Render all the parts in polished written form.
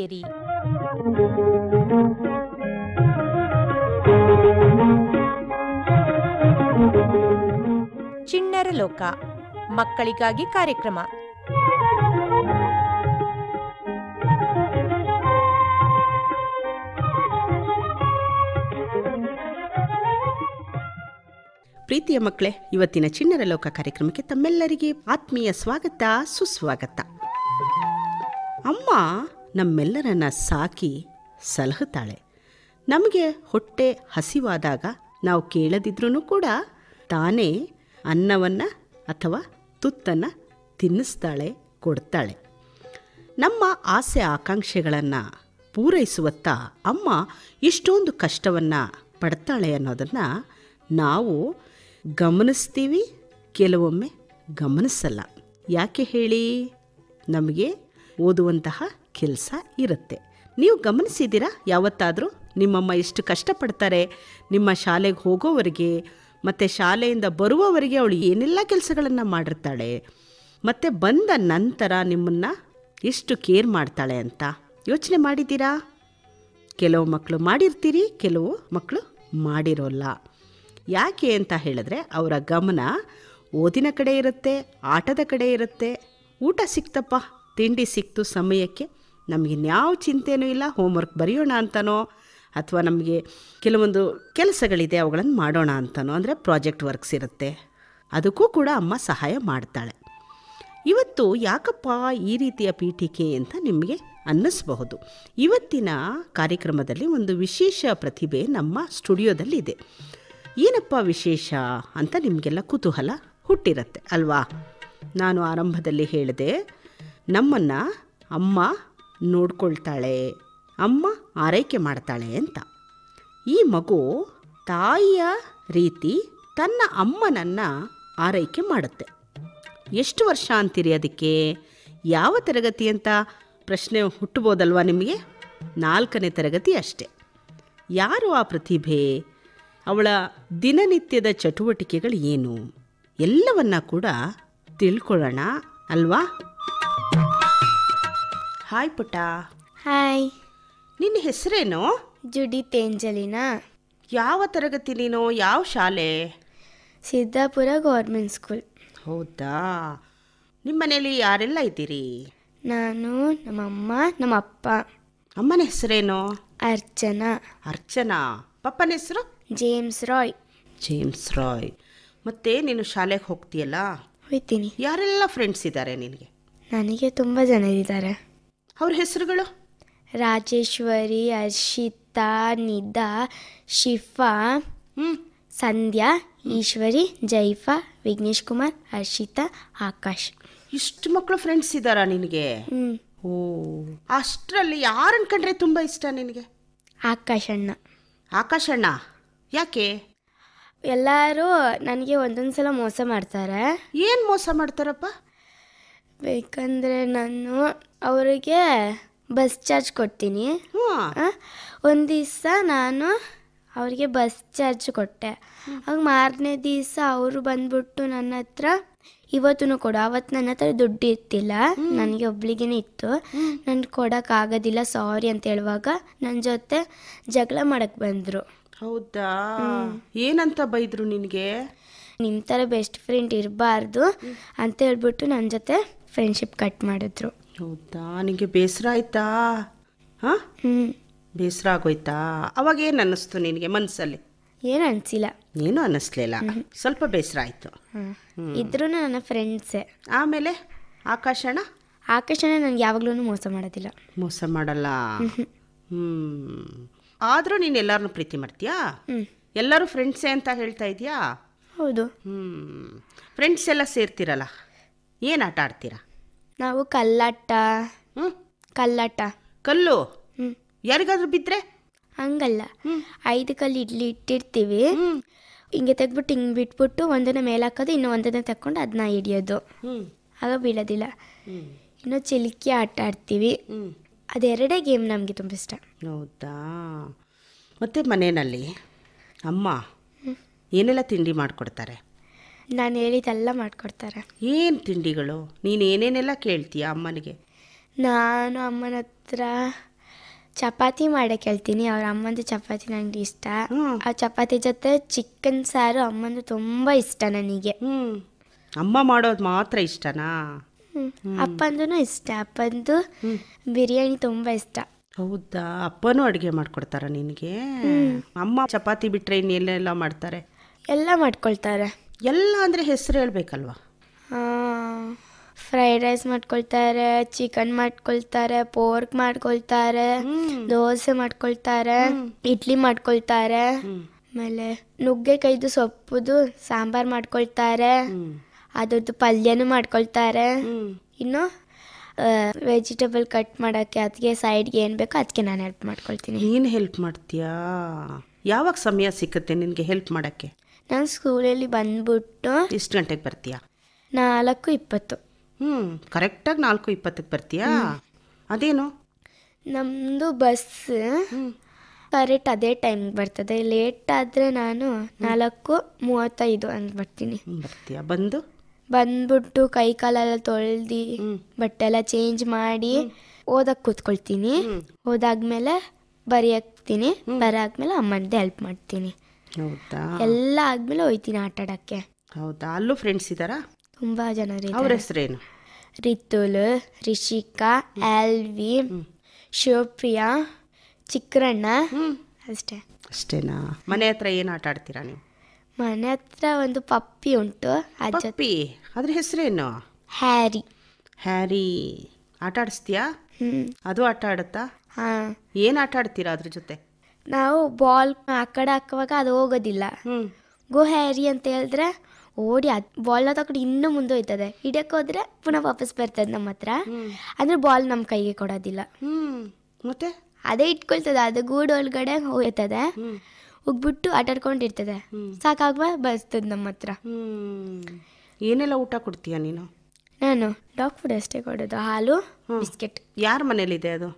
ಕೇರಿ. ಚಿಣ್ಣರ ಲೋಕ ಮಕ್ಕಳಿಗಾಗಿ ಕಾರ್ಯಕ್ರಮ. ಪ್ರೀತಿಯ ಮಕ್ಕಳೇ, ಇವತ್ತಿನ ಚಿಣ್ಣರ ಲೋಕ ಕಾರ್ಯಕ್ರಮಕ್ಕೆ ತಮ್ಮೆಲ್ಲರಿಗೆ ಆತ್ಮೀಯ ಸ್ವಾಗತ, ಸುಸ್ವಾಗತ. ಅಮ್ಮ ನಮ್ಮೆಲ್ಲರನ್ನ ಸಾಕಿ ಸಲಹುತ್ತಾಳೆ. ನಮಗೆ ಹೊಟ್ಟೆ ಹಸಿವಾದಾಗ ನಾವು ಕೇಳದಿದ್ರೂ ಕೂಡ ತಾನೇ ಅನ್ನವನ್ನು ಅಥವಾ ತುತ್ತನ್ನು ತಿನ್ನಿಸ್ತಾಳೆ, ಕೊಡ್ತಾಳೆ. ನಮ್ಮ ಆಸೆ ಆಕಾಂಕ್ಷೆಗಳನ್ನು ಪೂರೈಸುವತ್ತ ಅಮ್ಮ ಎಷ್ಟೊಂದು ಕಷ್ಟವನ್ನು ಪಡ್ತಾಳೆ ಅನ್ನೋದನ್ನು ನಾವು ಗಮನಿಸ್ತೀವಿ, ಕೆಲವೊಮ್ಮೆ ಗಮನಿಸಲ್ಲ. ಯಾಕೆ ಹೇಳಿ? ನಮಗೆ ಓದುವಂತಹ ಕೆಲಸ ಇರುತ್ತೆ. ನೀವು ಗಮನಿಸಿದ್ದೀರಾ ಯಾವತ್ತಾದರೂ ನಿಮ್ಮಮ್ಮ ಎಷ್ಟು ಕಷ್ಟಪಡ್ತಾರೆ? ನಿಮ್ಮ ಶಾಲೆಗೆ ಹೋಗೋವರೆಗೆ ಮತ್ತು ಶಾಲೆಯಿಂದ ಬರುವವರೆಗೆ ಅವಳು ಏನೆಲ್ಲ ಕೆಲಸಗಳನ್ನು ಮಾಡಿರ್ತಾಳೆ, ಮತ್ತು ಬಂದ ನಂತರ ನಿಮ್ಮನ್ನು ಎಷ್ಟು ಕೇರ್ ಮಾಡ್ತಾಳೆ ಅಂತ ಯೋಚನೆ ಮಾಡಿದ್ದೀರಾ? ಕೆಲವು ಮಕ್ಕಳು ಮಾಡಿರ್ತೀರಿ, ಕೆಲವು ಮಕ್ಕಳು ಮಾಡಿರೋಲ್ಲ. ಯಾಕೆ ಅಂತ ಹೇಳಿದ್ರೆ ಅವರ ಗಮನ ಓದಿನ ಕಡೆ ಇರುತ್ತೆ, ಆಟದ ಕಡೆ ಇರುತ್ತೆ. ಊಟ ಸಿಕ್ತಪ್ಪ, ತಿಂಡಿ ಸಿಕ್ತು ಸಮಯಕ್ಕೆ, ನಮಗಿನ್ಯಾವ ಚಿಂತೆನೂ ಇಲ್ಲ, ಹೋಮ್ವರ್ಕ್ ಬರೆಯೋಣ ಅಂತನೋ ಅಥವಾ ನಮಗೆ ಕೆಲವೊಂದು ಕೆಲಸಗಳಿದೆ ಅವುಗಳನ್ನು ಮಾಡೋಣ ಅಂತನೋ, ಅಂದರೆ ಪ್ರಾಜೆಕ್ಟ್ ವರ್ಕ್ಸ್ ಇರುತ್ತೆ, ಅದಕ್ಕೂ ಕೂಡ ಅಮ್ಮ ಸಹಾಯ ಮಾಡ್ತಾಳೆ. ಇವತ್ತು ಯಾಕಪ್ಪ ಈ ರೀತಿಯ ಪೀಠಿಕೆ ಅಂತ ನಿಮಗೆ ಅನ್ನಿಸ್ಬಹುದು. ಇವತ್ತಿನ ಕಾರ್ಯಕ್ರಮದಲ್ಲಿ ಒಂದು ವಿಶೇಷ ಪ್ರತಿಭೆ ನಮ್ಮ ಸ್ಟುಡಿಯೋದಲ್ಲಿದೆ. ಏನಪ್ಪ ವಿಶೇಷ ಅಂತ ನಿಮಗೆಲ್ಲ ಕುತೂಹಲ ಹುಟ್ಟಿರುತ್ತೆ ಅಲ್ವಾ? ನಾನು ಆರಂಭದಲ್ಲಿ ಹೇಳಿದೆ, ನಮ್ಮನ್ನು ಅಮ್ಮ ನೋಡ್ಕೊಳ್ತಾಳೆ, ಅಮ್ಮ ಆರೈಕೆ ಮಾಡ್ತಾಳೆ ಅಂತ. ಈ ಮಗು ತಾಯಿಯ ರೀತಿ ತನ್ನ ಅಮ್ಮನನ್ನು ಆರೈಕೆ ಮಾಡುತ್ತೆ. ಎಷ್ಟು ವರ್ಷ ಅಂತೀರಿ ಅದಕ್ಕೆ? ಯಾವ ತರಗತಿ ಅಂತ ಪ್ರಶ್ನೆ ಹುಟ್ಟಬೋದಲ್ವಾ ನಿಮಗೆ? 4ನೇ ತರಗತಿ ಅಷ್ಟೆ. ಯಾರು ಆ ಪ್ರತಿಭೆ? ಅವಳ ದಿನನಿತ್ಯದ ಚಟುವಟಿಕೆಗಳು ಏನು? ಎಲ್ಲವನ್ನ ಕೂಡ ತಿಳ್ಕೊಳ್ಳೋಣ ಅಲ್ವಾ? ಹಾಯ್ ಪುಟ್ಟ. ಹಾಯ್. ನಿನ್ನ ಹೆಸರೇನು? Judith Angelina. ಯಾವ ತರಗತಿ ನೀನು? ಯಾವ ಶಾಲೆ? Siddapur government school. ಹೌದಾ? ನಿಮ್ಮ ಮನೇಲಿ ಯಾರೆಲ್ಲ ಇದ್ದೀರಿ? ನಾನು, ನಮ್ಮಮ್ಮ, ನಮ್ಮ ಅಪ್ಪ. ಅಮ್ಮನ ಹೆಸರೇನು? ಅರ್ಚನಾ. ಅರ್ಚನಾ. ಪಪ್ಪನ ಹೆಸರು? ಜೇಮ್ಸ್ ರಾಯ್. ಜೇಮ್ಸ್ ರಾಯ್. ಮತ್ತೆ ನೀನು ಶಾಲೆಗೆ ಹೋಗ್ತೀಯಲ್ಲ, ಹೋಗ್ತೀನಿ. ಯಾರೆಲ್ಲ ಫ್ರೆಂಡ್ಸ್ ಇದ್ದಾರೆ ನಿನಗೆ? ನನಗೆ ತುಂಬ ಜನ ಇದ್ದಾರೆ. ಅವ್ರ ಹೆಸರುಗಳು? ರಾಜೇಶ್ವರಿ, ಹರ್ಷಿತಾ, ನಿಧಾ, ಶಿಫಾ, ಸಂಧ್ಯಾ, ಈಶ್ವರಿ, ಜೈಫಾ, ವಿಘ್ನೇಶ್ ಕುಮಾರ್, ಹರ್ಷಿತಾ, ಆಕಾಶ್. ಇಷ್ಟು ಮಕ್ಕಳು ಫ್ರೆಂಡ್ಸ್ ಇದ್ದಾರಾ ನಿನಗೆ? ಓ, ಅಷ್ಟರಲ್ಲಿ ಯಾರನ್ನು ಕಂಡ್ರೆ ತುಂಬ ಇಷ್ಟ ನಿನಗೆ? ಆಕಾಶ್ ಅಣ್ಣ. ಆಕಾಶ್ ಅಣ್ಣ. ಯಾಕೆ? ಎಲ್ಲರೂ ನನಗೆ ಒಂದೊಂದು ಸಲ ಮೋಸ ಮಾಡ್ತಾರೆ. ಏನು ಮೋಸ ಮಾಡ್ತಾರಪ್ಪ? ಬೇಕಂದರೆ ನಾನು ಅವರಿಗೆ ಬಸ್ ಚಾರ್ಜ್ ಕೊಡ್ತೀನಿ. ಒಂದು ದಿವಸ ನಾನು ಅವರಿಗೆ ಬಸ್ ಚಾರ್ಜ್ ಕೊಟ್ಟೆ. ಆಗ ಮಾರನೇ ದಿವಸ ಅವರು ಬಂದ್ಬಿಟ್ಟು ನನ್ನ ಹತ್ರ ಇವತ್ತೂ ಕೊಡು, ಅವತ್ತು ನನ್ನ ಹತ್ರ ದುಡ್ಡು ಇರ್ತಿಲ್ಲ, ನನಗೆ ಒಬ್ಳಿಗೇನೆ ಇತ್ತು, ನಾನು ಕೊಡೋಕ್ಕಾಗೋದಿಲ್ಲ ಸಾರಿ ಅಂತ ಹೇಳುವಾಗ ನನ್ನ ಜೊತೆ ಜಗಳ ಮಾಡಕ್ಕೆ ಬಂದರು. ಹೌದಾ? ಏನಂತ ಬೈದರು ನಿನಗೆ? ನಿಮ್ಮ ಥರ ಬೆಸ್ಟ್ ಫ್ರೆಂಡ್ ಇರಬಾರ್ದು ಅಂತ ಹೇಳ್ಬಿಟ್ಟು ನನ್ನ ಜೊತೆ ಫ್ರೆಂಡ್ಶಿಪ್ ಕಟ್ ಮಾಡಿದ್ರು. ಹೌದಾ? ನಿನಗೆ ಬೇಸರ ಆಯ್ತಾ? ಹಾಂ, ಬೇಸರ ಆಗೋಯ್ತಾ? ಅವಾಗ ಏನು ಅನ್ನಿಸ್ತು ನಿನಗೆ ಮನಸ್ಸಲ್ಲಿ? ಏನು ಅನಿಸಿಲ್ಲ. ಏನೂ ಅನ್ನಿಸ್ಲಿಲ್ಲ, ಸ್ವಲ್ಪ ಬೇಸರ ಆಯಿತು. ಇದ್ರೂ ನನ್ನ ಫ್ರೆಂಡ್ಸೇ. ಆಮೇಲೆ ಆಕಾಶಣ್ಣ? ಆಕಾಶಣ್ಣ ನನಗೆ ಯಾವಾಗಲೂ ಮೋಸ ಮಾಡೋದಿಲ್ಲ. ಮೋಸ ಮಾಡಲ್ಲ. ಆದರೂ ನೀನು ಎಲ್ಲರನ್ನೂ ಪ್ರೀತಿ ಮಾಡ್ತೀಯಾ? ಎಲ್ಲರೂ ಫ್ರೆಂಡ್ಸೇ ಅಂತ ಹೇಳ್ತಾ ಇದೆಯಾ? ಹೌದು. ಫ್ರೆಂಡ್ಸ್ ಎಲ್ಲ ಸೇರ್ತಿರಲ್ಲ, ಏನು ಆಟ ಆಡ್ತೀರಾ? ನಾವು ಕಲ್ಲಾಟ. ಕಲ್ಲಾಟ. ಕಲ್ಲು? ಯಾರಿಗಾದ್ರೂ ಬಿದ್ದರೆ? ಹಂಗಲ್ಲ, 5 ಕಲ್ಲು ಇಟ್ಟಿರ್ತೀವಿ, ಹಿಂಗೆ ತೆಗ್ಬಿಟ್ಟು ಹಿಂಗೆ ಬಿಟ್ಬಿಟ್ಟು ಒಂದನ್ನು ಮೇಲೆ ಹಾಕೋದು, ಇನ್ನೂ ಒಂದನ್ನು ತಕ್ಕೊಂಡು ಅದನ್ನ ಹಿಡಿಯೋದು, ಆಗ ಬೀಳೋದಿಲ್ಲ. ಇನ್ನು ಚಿಲ್ಕಿ ಆಟ ಆಡ್ತೀವಿ. ಅದೆರಡೇ ಗೇಮ್ ನಮಗೆ ತುಂಬ ಇಷ್ಟ. ಹೌದಾ? ಮತ್ತು ಮನೆಯಲ್ಲಿ ಅಮ್ಮ ಏನೆಲ್ಲ ತಿಂಡಿ ಮಾಡಿಕೊಡ್ತಾರೆ? ನಾನು ಹೇಳಿದ್ದೆಲ್ಲ ಮಾಡಿಕೊಡ್ತಾರೆ. ಏನು ತಿಂಡಿಗಳು? ನೀನು ಏನೇನೆಲ್ಲ ಕೇಳ್ತೀಯ ಅಮ್ಮನಿಗೆ? ನಾನು ಅಮ್ಮನ ಹತ್ರ ಚಪಾತಿ ಮಾಡಕ್ಕೆ ಹೇಳ್ತೀನಿ. ಅವ್ರ ಅಮ್ಮಂದು ಚಪಾತಿ ನನಗೆ ಇಷ್ಟ. ಆ ಚಪಾತಿ ಜೊತೆ ಚಿಕನ್ ಸಾರು ಅಮ್ಮಂದು ತುಂಬ ಇಷ್ಟ ನನಗೆ. ಅಮ್ಮ ಮಾಡೋದು ಮಾತ್ರ ಇಷ್ಟನಾ? ಅಪ್ಪಂದು ಇಷ್ಟ. ಅಪ್ಪಂದು ಬಿರಿಯಾನಿ ತುಂಬ ಇಷ್ಟ. ಹೌದಾ? ಅಪ್ಪನೂ ಅಡುಗೆ ಮಾಡ್ಕೊಡ್ತಾರ ನಿನಗೆ? ಅಮ್ಮ ಚಪಾತಿ ಬಿಟ್ಟರೆ ಇನ್ನೆಲ್ಲ ಮಾಡ್ತಾರೆ? ಎಲ್ಲ ಮಾಡ್ಕೊಳ್ತಾರೆ. ಎಲ್ಲ ಅಂದರೆ ಹೆಸರು ಹೇಳ್ಬೇಕಲ್ವಾ? ಫ್ರೈಡ್ ರೈಸ್ ಮಾಡ್ಕೊಳ್ತಾರೆ, ಚಿಕನ್ ಮಾಡ್ಕೊಳ್ತಾರೆ, ಪೋರ್ಕ್ ಮಾಡ್ಕೊಳ್ತಾರೆ, ದೋಸೆ ಮಾಡ್ಕೊಳ್ತಾರೆ, ಇಡ್ಲಿ ಮಾಡ್ಕೊಳ್ತಾರೆ, ಆಮೇಲೆ ನುಗ್ಗೆಕಾಯ್ದು ಸೊಪ್ಪುದು ಸಾಂಬಾರು ಮಾಡ್ಕೊಳ್ತಾರೆ, ಅದ್ರದ್ದು ಪಲ್ಯನೂ ಮಾಡ್ಕೊಳ್ತಾರೆ. ಇನ್ನು ವೆಜಿಟೇಬಲ್ ಕಟ್ ಮಾಡೋಕ್ಕೆ ಅದಕ್ಕೆ ಸೈಡ್ಗೆ ಏನು ಬೇಕೋ ಅದಕ್ಕೆ ನಾನು ಹೆಲ್ಪ್ ಮಾಡ್ಕೊಳ್ತೀನಿ. ನೀನು ಹೆಲ್ಪ್ ಮಾಡ್ತೀಯಾ? ಯಾವಾಗ ಸಮಯ ಸಿಕ್ಕತ್ತೆ ನಿನಗೆ ಹೆಲ್ಪ್ ಮಾಡೋಕ್ಕೆ? ನಾನು ಸ್ಕೂಲಲ್ಲಿ ಬಂದ್ಬಿಟ್ಟು ಎಷ್ಟು ಗಂಟೆಗೆ ಬರ್ತೀಯಾ? 4:20. ಕರೆಕ್ಟಾಗಿ 4:20 ಬರ್ತೀಯಾ? ಅದೇನು ನಮ್ಮದು ಬಸ್ ಕರೆಕ್ಟ್ ಅದೇ ಟೈಮ್ಗೆ ಬರ್ತದೆ. ಲೇಟ್ ಆದರೆ ನಾನು 4:35 ಹಂಗೆ ಬರ್ತೀನಿ. ಬರ್ತೀಯಾ? ಬಂದ್ಬಿಟ್ಟು ಕೈ ಕಾಲೆಲ್ಲ ತೊಳ್ದು ಬಟ್ಟೆ ಎಲ್ಲ ಚೇಂಜ್ ಮಾಡಿ ಓದಕ್ಕೆ ಕೂತ್ಕೊಳ್ತೀನಿ. ಓದಾದ್ಮೇಲೆ ಬರೆಯಾಕ್ತೀನಿ. ಬರೆಯಾದ್ಮೇಲೆ ಅಮ್ಮನದೇ ಹೆಲ್ಪ್ ಮಾಡ್ತೀನಿ. ಹೌದಾ? ಎಲ್ಲ ಆದ್ಮೇಲೆ ಹೋಯ್ತೀನಿ ಆಟ ಆಡೋಕ್ಕೆ. ಹೌದಾ? ಅಲ್ಲೂ ಫ್ರೆಂಡ್ಸ್ ಇದ್ದಾರಾ? ತುಂಬ ಜನ. ಅವ್ರ ಹೆಸರೇನು? ರಿತುಲ್, ರಿಷಿಕಾ, ಆಲ್ವಿ, ಶಿವಪ್ರಿಯಾ, ಚಿಕ್ಕರಣ್ಣ, ಅಷ್ಟೇನಾ? ಮನೆ ಹತ್ರ ಏನು ಆಟ ಆಡ್ತೀರಾ ನೀವು? ಮನೆ ಹತ್ರ ಒಂದು ಪಪ್ಪಿ ಉಂಟು. ಪಪ್ಪಿ? ಅದ್ರ ಹೆಸರೇನು? ಹ್ಯಾರಿ. ಹ್ಯಾರಿ ಆಟ ಆಡಿಸ್ತೀಯಾ? ಅದು ಆಟ ಆಡುತ್ತಾ? ಹಾಂ. ಏನು ಆಟ ಆಡ್ತೀರಾ ಅದ್ರ ಜೊತೆ? ನಾವು ಬಾಲ್ ಆ ಕಡೆ ಹಾಕುವಾಗ ಅದು ಹೋಗೋದಿಲ್ಲ. ಗೋ ಹ್ಯಾರಿ ಅಂತ ಹೇಳಿದ್ರೆ ಓಡಿ ಬಾಲ್ನ ತಗೊಂಡು ಇನ್ನೂ ಮುಂದೆ ಹೋಯ್ತದೆ. ಹಿಡಿಯಕ್ಕೆ ಹೋದ್ರೆ ಪುನಃ ವಾಪಸ್ ಬರ್ತದೆ ನಮ್ಮ ಹತ್ರ. ಅಂದರೆ ಬಾಲ್ ನಮ್ಮ ಕೈಗೆ ಕೊಡೋದಿಲ್ಲ. ಮತ್ತೆ ಅದೇ ಇಟ್ಕೊಳ್ತದೆ. ಅದು ಗೂಡು ಒಳಗಡೆ ಹೋಗ್ತದೆ. ಹೋಗ್ಬಿಟ್ಟು ಆಟ ಆಡ್ಕೊಂಡಿರ್ತದೆ. ಸಾಕಾಗುವ ಬರ್ತದೆ ನಮ್ಮ ಹತ್ರ. ಏನೆಲ್ಲ ಊಟ ಕೊಡ್ತೀಯ ನೀನು? ನಾನು ಡಾಗ್ ಫುಡ್ ಅಷ್ಟೇ ಕೊಡೋದು. ಹಾಲು, ಬಿಸ್ಕೆಟ್. ಯಾರ ಮನೇಲಿದೆ ಅದು?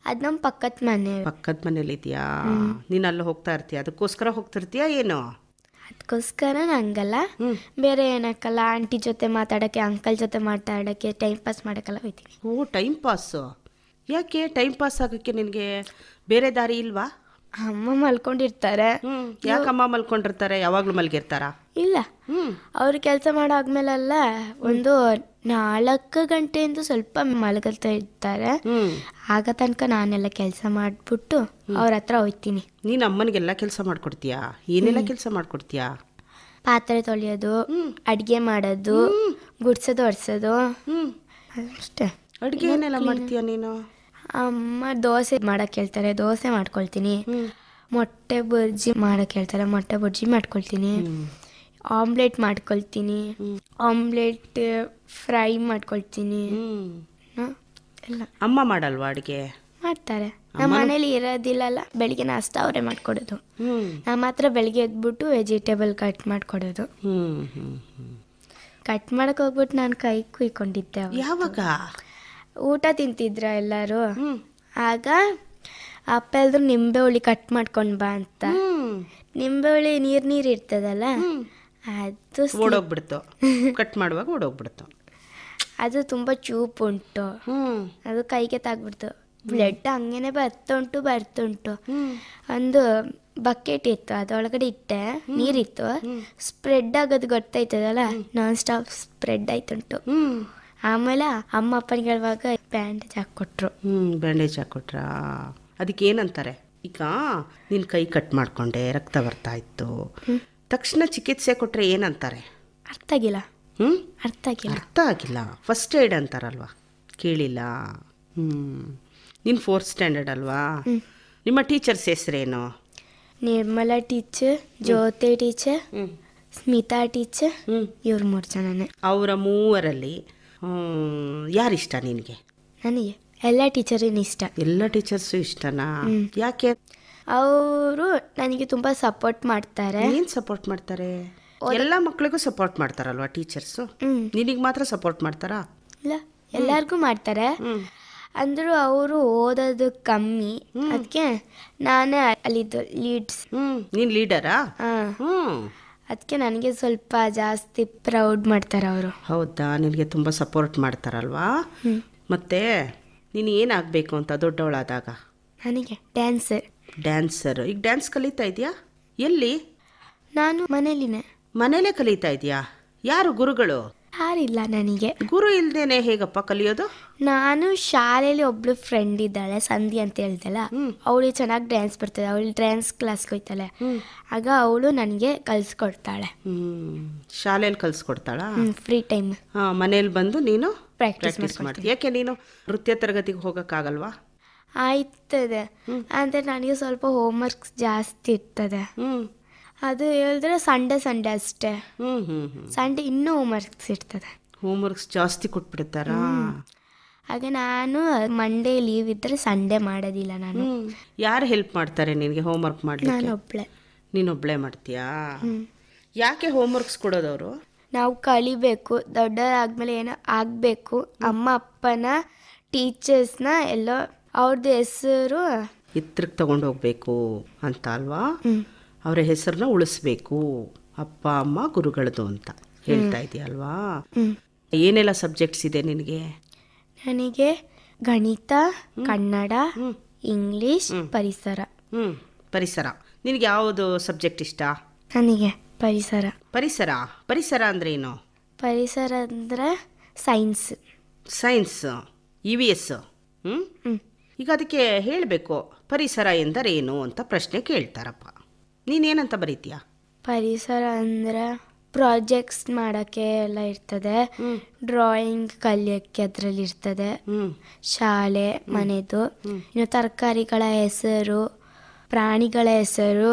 ಅದು ನಮ್ಮ ಪಕ್ಕದ ಮನೇಲಿದೆಯಾ? ನೀನು ಅಲ್ಲಿ ಹೋಗ್ತಾ ಇರ್ತೀಯ? ಅದಕ್ಕೋಸ್ಕರ ಹೋಗ್ತಿರ್ತೀಯಾ ಏನು? ಅದಕ್ಕೋಸ್ಕರ ಹಂಗಲ್ಲ, ಬೇರೆ ಏನಕ್ಕಲ್ಲ. ಆಂಟಿ ಜೊತೆ ಮಾತಾಡೋಕ್ಕೆ, ಅಂಕಲ್ ಜೊತೆ ಮಾತಾಡೋಕ್ಕೆ, ಟೈಮ್ ಪಾಸ್ ಮಾಡೋಕ್ಕೆಲ್ಲ ಹೋಗ್ತೀನಿ. ಓ, ಟೈಮ್ ಪಾಸು? ಯಾಕೆ ಟೈಮ್ ಪಾಸ್ ಆಗೋಕ್ಕೆ ನಿನಗೆ ಬೇರೆ ದಾರಿ ಇಲ್ವಾ? ಅಮ್ಮ ಮಲ್ಕೊಂಡಿರ್ತಾರೆ. ಯಾಕಮ್ಮ ಮಲ್ಕೊಂಡಿರ್ತಾರೆ? ಯಾವಾಗಲೂ ಮಲ್ಗಿರ್ತಾರಾ? ಇಲ್ಲ, ಅವ್ರು ಕೆಲಸ ಮಾಡಾದ್ಮೇಲೆಲ್ಲ ಒಂದು 4 ಗಂಟೆಯಿಂದ ಸ್ವಲ್ಪ ಮಲಗ್ತಾ ಇರ್ತಾರೆ. ಆಗ ತನಕ ನಾನೆಲ್ಲ ಕೆಲಸ ಮಾಡಿಬಿಟ್ಟು ಅವ್ರ ಹತ್ರ ಹೋಗ್ತೀನಿ. ನೀನು ಅಮ್ಮನಿಗೆಲ್ಲ ಕೆಲಸ ಮಾಡ್ಕೊಡ್ತೀಯಾ? ಏನೆಲ್ಲ ಕೆಲಸ ಮಾಡ್ಕೊಡ್ತೀಯಾ? ಪಾತ್ರೆ ತೊಳೆಯೋದು, ಅಡುಗೆ ಮಾಡೋದು, ಗುಡ್ಸೋದು, ಒರೆಸೋದು, ಅಷ್ಟೇ. ಅಡುಗೆ ಏನೆಲ್ಲ ಮಾಡ್ತೀಯಾ ನೀನು? ಅಮ್ಮ ದೋಸೆ ಮಾಡೋಕ್ಕೆ ಹೇಳ್ತಾರೆ, ದೋಸೆ ಮಾಡ್ಕೊಳ್ತೀನಿ. ಮೊಟ್ಟೆ ಬಜ್ಜಿ ಮಾಡೋಕ್ಕೆ ಹೇಳ್ತಾರೆ, ಮೊಟ್ಟೆ ಬಜ್ಜಿ ಮಾಡ್ಕೊಳ್ತೀನಿ. ಆಮ್ಲೆಟ್ ಮಾಡ್ಕೊಳ್ತೀನಿ. ಆಮ್ಲೆಟ್ ಫ್ರೈ ಮಾಡ್ಕೊಳ್ತೀನಿ. ಎಲ್ಲ ಅಮ್ಮ ಮಾಡಲ್ವಾ ಅಡುಗೆ? ಮಾಡ್ತಾರೆ. ನಮ್ಮ ಮನೇಲಿ ಇರೋದಿಲ್ಲಲ್ಲ, ಬೆಳಿಗ್ಗೆ ನಾಷ್ಟ ಅವರೇ ಮಾಡ್ಕೊಡೋದು. ನಮ್ಮ ಹತ್ರ ಬೆಳಿಗ್ಗೆ ಎದ್ಬಿಟ್ಟು ವೆಜಿಟೇಬಲ್ ಕಟ್ ಮಾಡ್ಕೊಡೋದು. ಕಟ್ ಮಾಡಕ್ಕೆ ಹೋಗ್ಬಿಟ್ಟು ನಾನು ಕೈ ಕುಯ್ಕೊಂಡಿದ್ದೆ. ಯಾವಾಗ? ಊಟ ತಿಂತಿದ್ರ ಎಲ್ಲರೂ. ಆಗ ಅಪ್ಪ ಎಲ್ರು ನಿಂಬೆ ಹುಳಿ ಕಟ್ ಮಾಡ್ಕೊಂಡು ಬಾ ಅಂತ. ನಿಂಬೆ ಹುಳಿ ನೀರು ಇರ್ತದಲ್ಲ, ಅದು ಓಡೋಗ್ಬಿಡ್ತು. ಕಟ್ ಮಾಡುವಾಗ ಓಡೋಗ್ಬಿಡ್ತು. ಅದು ತುಂಬ ಚೂಪ್ ಉಂಟು. ಅದು ಕೈಗೆ ತಾಗ್ಬಿಡ್ತು. ಬ್ಲಡ್ ಹಂಗೇನೆ ಬರ್ತುಂಟು. ಒಂದು ಬಕೆಟ್ ಇತ್ತು, ಅದರೊಳಗಡೆ ಇಟ್ಟೆ, ನೀರಿತ್ತು. ಸ್ಪ್ರೆಡ್ ಆಗೋದು ಗೊತ್ತಾಯ್ತದಲ್ಲ, ನಾನ್ ಸ್ಟಾಪ್ ಸ್ಪ್ರೆಡ್ ಆಯ್ತುಂಟು. ಆಮೇಲೆ ಅಮ್ಮ ಅಪ್ಪನಿಗೆ ಹೇಳುವಾಗ ಬ್ಯಾಂಡೇಜ್ ಹಾಕ್ಕೊಟ್ರು. ಬ್ಯಾಂಡೇಜ್ ಹಾಕ್ಕೊಟ್ರಾ? ಅದಕ್ಕೆ ಏನಂತಾರೆ? ಈಗ ನಿನ್ನ ಕೈ ಕಟ್ ಮಾಡ್ಕೊಂಡೆ, ರಕ್ತ ಬರ್ತಾ ಇತ್ತು, ತಕ್ಷಣ ಚಿಕಿತ್ಸೆ ಕೊಟ್ಟರೆ ಏನಂತಾರೆ? ಅರ್ಥ ಆಗಿಲ್ಲ. ಅರ್ಥ ಆಗಿಲ್ಲ. ಫಸ್ಟ್ ಏಡ್ ಅಂತಾರಲ್ವಾ? ಕೇಳಿಲ್ಲ. ನೀನು 4th ಸ್ಟ್ಯಾಂಡರ್ಡ್ ಅಲ್ವಾ? ನಿಮ್ಮ ಟೀಚರ್ಸ್ ಹೆಸರೇನು? Nirmala teacher, Jyoti teacher, Smita teacher. ಇವ್ರು 3 ಜನನೇ. ಅವರ 3ರಲ್ಲಿ ಯಾರಿಷ್ಟ ನಿನಗೆ? ನನಗೆ ಎಲ್ಲ ಟೀಚರಿನ ಇಷ್ಟ. ಎಲ್ಲ ಟೀಚರ್ಸು ಇಷ್ಟನಾ? ಯಾಕೆ? ಅವರು ನನಗೆ ತುಂಬ ಸಪೋರ್ಟ್ ಮಾಡ್ತಾರೆ. ಏನು ಸಪೋರ್ಟ್ ಮಾಡ್ತಾರೆ? ಎಲ್ಲ ಮಕ್ಕಳಿಗೂ ಸಪೋರ್ಟ್ ಮಾಡ್ತಾರಲ್ವಾ ಟೀಚರ್ಸು? ನಿನಗೆ ಮಾತ್ರ ಸಪೋರ್ಟ್ ಮಾಡ್ತಾರಾ? ಇಲ್ಲ, ಎಲ್ಲರಿಗೂ ಮಾಡ್ತಾರೆ. ಅಂದರೂ ಅವರು ಓದೋದು ಕಮ್ಮಿ, ಅದಕ್ಕೆ ನಾನೇ ಅಲ್ಲಿದ್ದು ಲೀಡ್ಸ್. ನೀನು ಲೀಡರಾ? ಅದಕ್ಕೆ ನನಗೆ ಸ್ವಲ್ಪ ಜಾಸ್ತಿ ಪ್ರೌಡ್ ಮಾಡ್ತಾರೆ ಅವರು. ಹೌದಾ? ನಿನಗೆ ತುಂಬ ಸಪೋರ್ಟ್ ಮಾಡ್ತಾರಲ್ವಾ? ಮತ್ತೆ ನೀನು ಏನಾಗಬೇಕು ಅಂತ ದೊಡ್ಡವಳಾದಾಗ? ನನಗೆ ಡ್ಯಾನ್ಸ್. ಡ್ಯಾನ್ಸರ್. ಈಗ ಡ್ಯಾನ್ಸ್ ಕಲಿತಾ ಇದೆಯಾ? ಎಲ್ಲಿ? ನಾನು ಮನೇಲಿನೇ. ಮನೇಲೇ ಕಲಿತಾ ಇದೆಯಾ? ಯಾರು ಗುರುಗಳು? ಯಾರಿಲ್ಲ ನನಗೆ. ಗುರು ಇಲ್ದೇನೆ ಹೇಗಪ್ಪ ಕಲಿಯೋದು? ನಾನು ಶಾಲೆಯಲ್ಲಿ ಒಬ್ಳು ಫ್ರೆಂಡ್ ಇದ್ದಾಳೆ, ಸಂಧಿ ಅಂತ ಹೇಳ್ದಲ್ಲ, ಅವಳಿಗೆ ಚೆನ್ನಾಗಿ ಡ್ಯಾನ್ಸ್ ಬರ್ತದೆ. ಅವಳು ಡ್ಯಾನ್ಸ್ ಕ್ಲಾಸ್ಗೆ ಹೋಯ್ತಾಳೆ. ಆಗ ಅವಳು ನನಗೆ ಕಲಿಸ್ಕೊಡ್ತಾಳೆ. ಶಾಲೆಯಲ್ಲಿ ಕಲಿಸ್ಕೊಡ್ತಾಳಾ? Free time. ಮನೇಲಿ ಬಂದು ನೀನು ಪ್ರಾಕ್ಟೀಸ್ ಮಾಡ್ತೀವಿ. ಯಾಕೆ ನೀನು ನೃತ್ಯ ತರಗತಿಗೆ ಹೋಗೋಕ್ಕಾಗಲ್ವಾ? ಆಯ್ತದೆ ಅಂದರೆ ನನಗೆ ಸ್ವಲ್ಪ ಹೋಮ್ವರ್ಕ್ಸ್ ಜಾಸ್ತಿ ಇರ್ತದೆ. ಅದು ಹೇಳಿದ್ರೆ ಸಂಡೇ ಅಷ್ಟೇ. ಸಂಡೇ ಇನ್ನೂ ಹೋಮ್ವರ್ಕ್ಸ್ ಇರ್ತದೆ. ಹೋಮ್ವರ್ಕ್ಸ್ ಜಾಸ್ತಿ ಕೊಟ್ಬಿಡ್ತಾರಾ? ಹಾಗೆ ನಾನು ಮಂಡೇ ಲೀವ್ ಇದ್ದರೆ ಸಂಡೇ ಮಾಡೋದಿಲ್ಲ. ನಾನು ಯಾರು ಹೆಲ್ಪ್ ಮಾಡ್ತಾರೆ ನಿನಗೆ ಹೋಮ್ವರ್ಕ್ ಮಾಡಲಿಕ್ಕೆ? ನಾನೊಬ್ಳೆ. ನೀನೊಬ್ಳೆ ಮಾಡ್ತೀಯಾ? ಯಾಕೆ ಹೋಮ್ವರ್ಕ್ಸ್ ಕೊಡೋದವರು? ನಾವು ಕಲಿಬೇಕು, ದೊಡ್ಡದಾದ್ಮೇಲೆ ಏನೋ ಆಗಬೇಕು. ಅಮ್ಮ ಅಪ್ಪನ ಟೀಚರ್ಸ್ನ ಎಲ್ಲೋ ಅವ್ರದ್ದು ಹೆಸರು ಎತ್ತರಕ್ಕೆ ತಗೊಂಡು ಹೋಗ್ಬೇಕು ಅಂತ ಅಲ್ವಾ? ಅವರ ಹೆಸರನ್ನ ಉಳಿಸ್ಬೇಕು, ಅಪ್ಪ ಅಮ್ಮ ಗುರುಗಳದು ಅಂತ ಹೇಳ್ತಾ ಇದೆಯಲ್ವಾ? ಏನೆಲ್ಲ ಸಬ್ಜೆಕ್ಟ್ಸ್ ಇದೆ ನಿನಗೆ? ನನಗೆ ಗಣಿತ, ಕನ್ನಡ, ಇಂಗ್ಲಿಷ್, ಪರಿಸರ. ಪರಿಸರ. ನಿನಗೆ ಯಾವುದು ಸಬ್ಜೆಕ್ಟ್ ಇಷ್ಟ? ನನಗೆ ಪರಿಸರ. ಪರಿಸರ. ಪರಿಸರ ಅಂದ್ರೆ ಏನು? ಪರಿಸರ ಅಂದರೆ ಸೈನ್ಸ್. Science, EVS. ಈಗ ಅದಕ್ಕೆ ಹೇಳಬೇಕು, ಪರಿಸರ ಎಂದರೇನು ಅಂತ ಪ್ರಶ್ನೆ ಕೇಳ್ತಾರಪ್ಪ. ನೀನೇನಂತ ಬರೀತೀಯ? ಪರಿಸರ ಅಂದರೆ ಪ್ರಾಜೆಕ್ಟ್ಸ್ ಮಾಡೋಕ್ಕೆ ಎಲ್ಲ ಇರ್ತದೆ, ಡ್ರಾಯಿಂಗ್ ಕಲಿಯೋಕ್ಕೆ ಅದರಲ್ಲಿ ಇರ್ತದೆ, ಶಾಲೆ ಮನೆದು, ಇನ್ನು ತರಕಾರಿಗಳ ಹೆಸರು, ಪ್ರಾಣಿಗಳ ಹೆಸರು,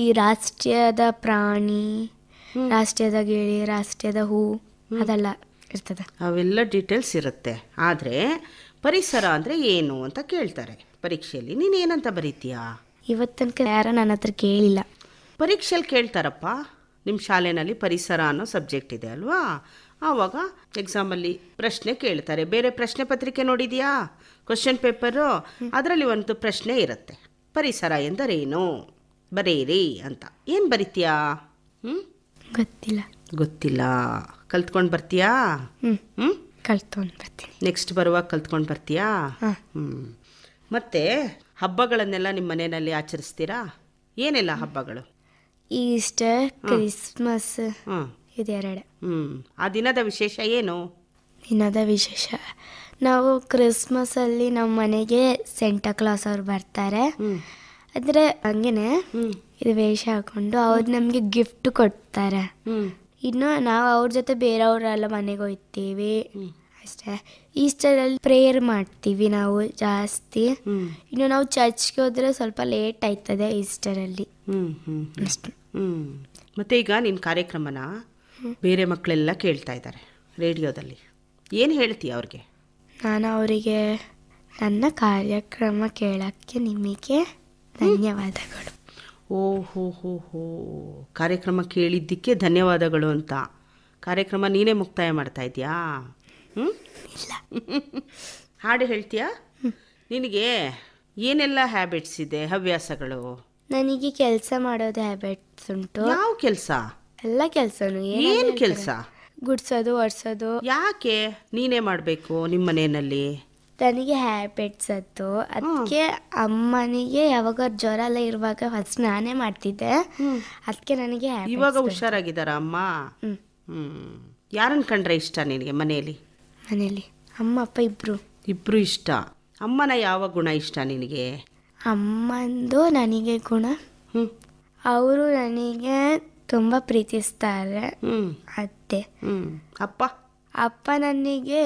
ಈ ರಾಷ್ಟ್ರೀಯದ ಪ್ರಾಣಿ, ರಾಷ್ಟ್ರೀಯದ ಗಿಳಿ, ರಾಷ್ಟ್ರೀಯದ ಹೂ, ಅದೆಲ್ಲ ಇರ್ತದೆ. ಅವೆಲ್ಲ ಡೀಟೇಲ್ಸ್ ಇರುತ್ತೆ. ಆದರೆ ಪರಿಸರ ಅಂದರೆ ಏನು ಅಂತ ಕೇಳ್ತಾರೆ ಪರೀಕ್ಷೆಯಲ್ಲಿ. ನೀನೇನಂತ ಬರೀತೀಯಾ? ಇವತ್ತನಕ ಯಾರ ನನ್ನ ಹತ್ರ ಕೇಳಿಲ್ಲ. ಪರೀಕ್ಷೆಯಲ್ಲಿ ಕೇಳ್ತಾರಪ್ಪ. ನಿಮ್ಮ ಶಾಲೆಯಲ್ಲಿ ಪರಿಸರ ಅನ್ನೋ ಸಬ್ಜೆಕ್ಟ್ ಇದೆ ಅಲ್ವಾ? ಆವಾಗ ಎಕ್ಸಾಮಲ್ಲಿ ಪ್ರಶ್ನೆ ಕೇಳ್ತಾರೆ. ಬೇರೆ ಪ್ರಶ್ನೆ ಪತ್ರಿಕೆ ನೋಡಿದೆಯಾ? ಕ್ವಶನ್ ಪೇಪರು, ಅದರಲ್ಲಿ ಒಂದು ಪ್ರಶ್ನೆ ಇರುತ್ತೆ, ಪರಿಸರ ಎಂದರೇನು ಬರೀರಿ ಅಂತ. ಏನು ಬರಿತೀಯಾ? ಗೊತ್ತಿಲ್ಲ. ಗೊತ್ತಿಲ್ಲ. ಕಲ್ತ್ಕೊಂಡು ಬರ್ತೀಯಾ? ಕಲ್ತ್ಕೊಂಡು ಬರ್ತೀನಿ. ನೆಕ್ಸ್ಟ್ ಬರುವಾಗ ಕಲ್ತ್ಕೊಂಡು ಬರ್ತೀಯಾ? ಮತ್ತೆ ಹಬ್ಬಗಳನ್ನೆಲ್ಲ ನಿಮ್ಮ ಮನೆಯಲ್ಲಿ ಆಚರಿಸ್ತೀರಾ? ಏನೆಲ್ಲ ಹಬ್ಬಗಳು? ಈಸ್ಟರ್, ಕ್ರಿಸ್ಮಸ್, ಇದೆರಡು. ಆ ದಿನದ ವಿಶೇಷ ಏನು? ದಿನದ ವಿಶೇಷ, ನಾವು ಕ್ರಿಸ್ಮಸಲ್ಲಿ ನಮ್ಮ ಮನೆಗೆ ಸೆಂಟಾ ಕ್ಲಾಸ್ ಅವ್ರು ಬರ್ತಾರೆ. ಅಂದರೆ ಹಂಗೇನೆ ಇದು ವೇಷ ಹಾಕೊಂಡು ಅವ್ರು ನಮಗೆ ಗಿಫ್ಟ್ ಕೊಡ್ತಾರೆ. ಇನ್ನು ನಾವು ಅವ್ರ ಜೊತೆ ಬೇರೆಯವರೆಲ್ಲ ಮನೆಗೆ ಹೋಗ್ತೀವಿ ಅಷ್ಟೇ. ಈಸ್ಟರಲ್ಲಿ ಪ್ರೇಯರ್ ಮಾಡ್ತೀವಿ ನಾವು ಜಾಸ್ತಿ. ಇನ್ನು ನಾವು ಚರ್ಚ್ಗೆ ಹೋದರೆ ಸ್ವಲ್ಪ ಲೇಟ್ ಆಯ್ತದೆ ಈಸ್ಟರಲ್ಲಿ ಅಷ್ಟೇ. ಮತ್ತೆ ಈಗ ನಿನ್ನ ಕಾರ್ಯಕ್ರಮನ ಬೇರೆ ಮಕ್ಕಳೆಲ್ಲ ಕೇಳ್ತಾ ಇದ್ದಾರೆ ರೇಡಿಯೋದಲ್ಲಿ, ಏನು ಹೇಳ್ತೀಯ ಅವ್ರಿಗೆ? ನಾನು ಅವರಿಗೆ ನನ್ನ ಕಾರ್ಯಕ್ರಮ ಕೇಳೋಕ್ಕೆ ನಿಮಗೆ ಧನ್ಯವಾದಗಳು. ಓಹೋ ಹೋ ಹೋ, ಕಾರ್ಯಕ್ರಮ ಕೇಳಿದ್ದಕ್ಕೆ ಧನ್ಯವಾದಗಳು ಅಂತ. ಕಾರ್ಯಕ್ರಮ ನೀನೇ ಮುಕ್ತಾಯ ಮಾಡ್ತಾ ಇದೆಯಾ? ಇಲ್ಲ. ಹಾಡು ಹೇಳ್ತೀಯಾ? ನಿನಗೆ ಏನೆಲ್ಲ ಹ್ಯಾಬಿಟ್ಸ್ ಇದೆ, ಹವ್ಯಾಸಗಳು? ನನಗೆ ಕೆಲಸ ಮಾಡೋದು ಹ್ಯಾಬಿಟ್ಸ್ ಉಂಟು. ಯಾವ ಕೆಲಸ? ಎಲ್ಲ ಕೆಲಸನು. ಏನು ಕೆಲಸ? ಗುಡ್ಸೋದು, ಒರೆಸೋದು. ಯಾಕೆ ನೀನೇ ಮಾಡಬೇಕು ನಿಮ್ಮ ಮನೆಯಲ್ಲಿ? ನನಗೆ ಹ್ಯಾಬಿಟ್ಸ್ ಅದು. ಅದಕ್ಕೆ ಅಮ್ಮನಿಗೆ ಯಾವಾಗ ಜ್ವರ ಎಲ್ಲ ಇರುವಾಗ ಫಸ್ಟ್ ನಾನೇ ಮಾಡ್ತಿದ್ದೆ. ಅದಕ್ಕೆ ನನಗೆ ಇವಾಗ ಹುಷಾರಾಗಿದ್ದಾರ ಅಮ್ಮ? ಯಾರನ್ನ ಕಂಡ್ರೆ ಇಷ್ಟ ನಿನಗೆ ಮನೆಯಲ್ಲಿ? ಮನೆಯಲ್ಲಿ ಅಮ್ಮ ಅಪ್ಪ ಇಬ್ರು ಇಷ್ಟ. ಅಮ್ಮನ ಯಾವ ಗುಣ ಇಷ್ಟ ನಿನಗೆ? ಅಮ್ಮಂದು ನನಗೆ ಗುಣ, ಅವರು ನನಗೆ ತುಂಬ ಪ್ರೀತಿಸ್ತಾರೆ. ಅತ್ತೆ. ಅಪ್ಪ ನನಗೆ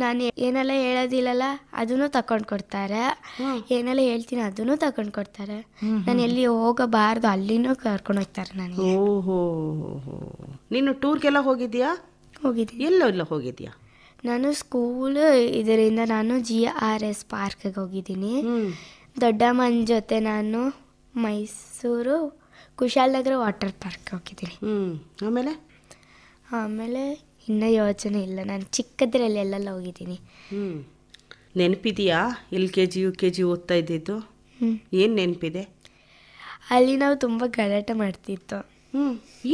ನಾನು ಏನೆಲ್ಲ ಹೇಳೋದಿಲ್ಲಲ್ಲ ಅದನ್ನು ತಗೊಂಡು ಕೊಡ್ತಾರೆ, ಏನೆಲ್ಲ ಹೇಳ್ತೀನಿ ಅದನ್ನು ತಗೊಂಡು ಕೊಡ್ತಾರೆ. ನಾನು ಎಲ್ಲಿ ಹೋಗಬಾರ್ದು ಅಲ್ಲಿನೂ ಕರ್ಕೊಂಡು ಹೋಗ್ತಾರೆ ನನಗೆ. ಓಹೋ, ನೀನು ಟೂರ್ಗೆಲ್ಲ ಹೋಗಿದ್ಯಾ? ಹೋಗಿದ್ದೀನಿ. ಎಲ್ಲೆಲ್ಲ ಹೋಗಿದ್ಯಾ? ನಾನು ಸ್ಕೂಲ್ ಇದರಿಂದ ನಾನು GRS ಪಾರ್ಕ್ಗೆ ಹೋಗಿದ್ದೀನಿ. ದೊಡ್ಡಮ್ಮನ ಜೊತೆ ನಾನು ಮೈಸೂರು ಕುಶಾಲನಗರ ವಾಟರ್ ಪಾರ್ಕ್ ಹೋಗಿದ್ದೀನಿ. ಆಮೇಲೆ ಇನ್ನೂ ಯೋಚನೆ ಇಲ್ಲ, ನಾನು ಚಿಕ್ಕದ್ರಲ್ಲಿ ಎಲ್ಲೆಲ್ಲ ಹೋಗಿದ್ದೀನಿ. ನೆನಪಿದೆಯಾ LKG UKG ಓದ್ತಾ ಇದ್ದಿದ್ದು? ಏನು ನೆನಪಿದೆ? ಅಲ್ಲಿ ನಾವು ತುಂಬ ಗಲಾಟೆ ಮಾಡ್ತಿತ್ತು.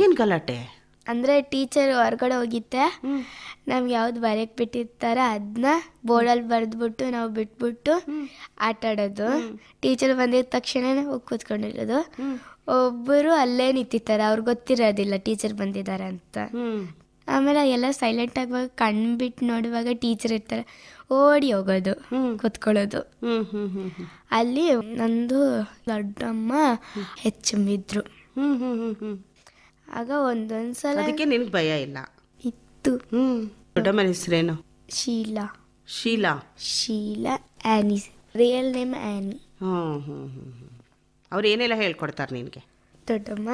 ಏನು ಗಲಾಟೆ? ಅಂದರೆ ಟೀಚರ್ ಹೊರಗಡೆ ಹೋಗಿದ್ದೆ, ನಮ್ಗೆ ಯಾವ್ದು ಬರೆಯಕ್ಕೆ ಬಿಟ್ಟಿರ್ತಾರ ಅದನ್ನ ಬೋರ್ಡಲ್ಲಿ ಬರೆದ್ಬಿಟ್ಟು ನಾವು ಬಿಟ್ಬಿಟ್ಟು ಆಟ ಆಡೋದು. ಟೀಚರ್ ಬಂದಿದ ತಕ್ಷಣ ಹೋಗಿ ಕೂತ್ಕೊಂಡಿರೋದು. ಒಬ್ಬರು ಅಲ್ಲೇ ನಿಂತಿರ್ತಾರೆ, ಅವ್ರಿಗೆ ಗೊತ್ತಿರೋದಿಲ್ಲ ಟೀಚರ್ ಬಂದಿದ್ದಾರೆ ಅಂತ. ಆಮೇಲೆ ಎಲ್ಲ ಸೈಲೆಂಟ್ ಆಗುವಾಗ ಕಣ್ಣು ಬಿಟ್ಟು ನೋಡುವಾಗ ಟೀಚರ್ ಇರ್ತಾರೆ, ಓಡಿ ಹೋಗೋದು, ಕೂತ್ಕೊಳ್ಳೋದು. ಅಲ್ಲಿ ನಂದು ದೊಡ್ಡಮ್ಮ ಹೆಚ್ಚುಮಿದ್ರು. ಆಗ ಒಂದೊಂದ್ಸಲ ಅದಕ್ಕೆ ನಿನ್ಗೆ ಭಯ ಇಲ್ಲ ಇತ್ತು. ದೊಡ್ಡಮ್ಮನ ಹೆಸರೇನು? Sheela. Sheela? Sheela Annie, real name Annie. ಅವ್ರು ಏನೆಲ್ಲ ಹೇಳ್ಕೊಡ್ತಾರೆ ನಿನಗೆ? ದೊಡ್ಡಮ್ಮ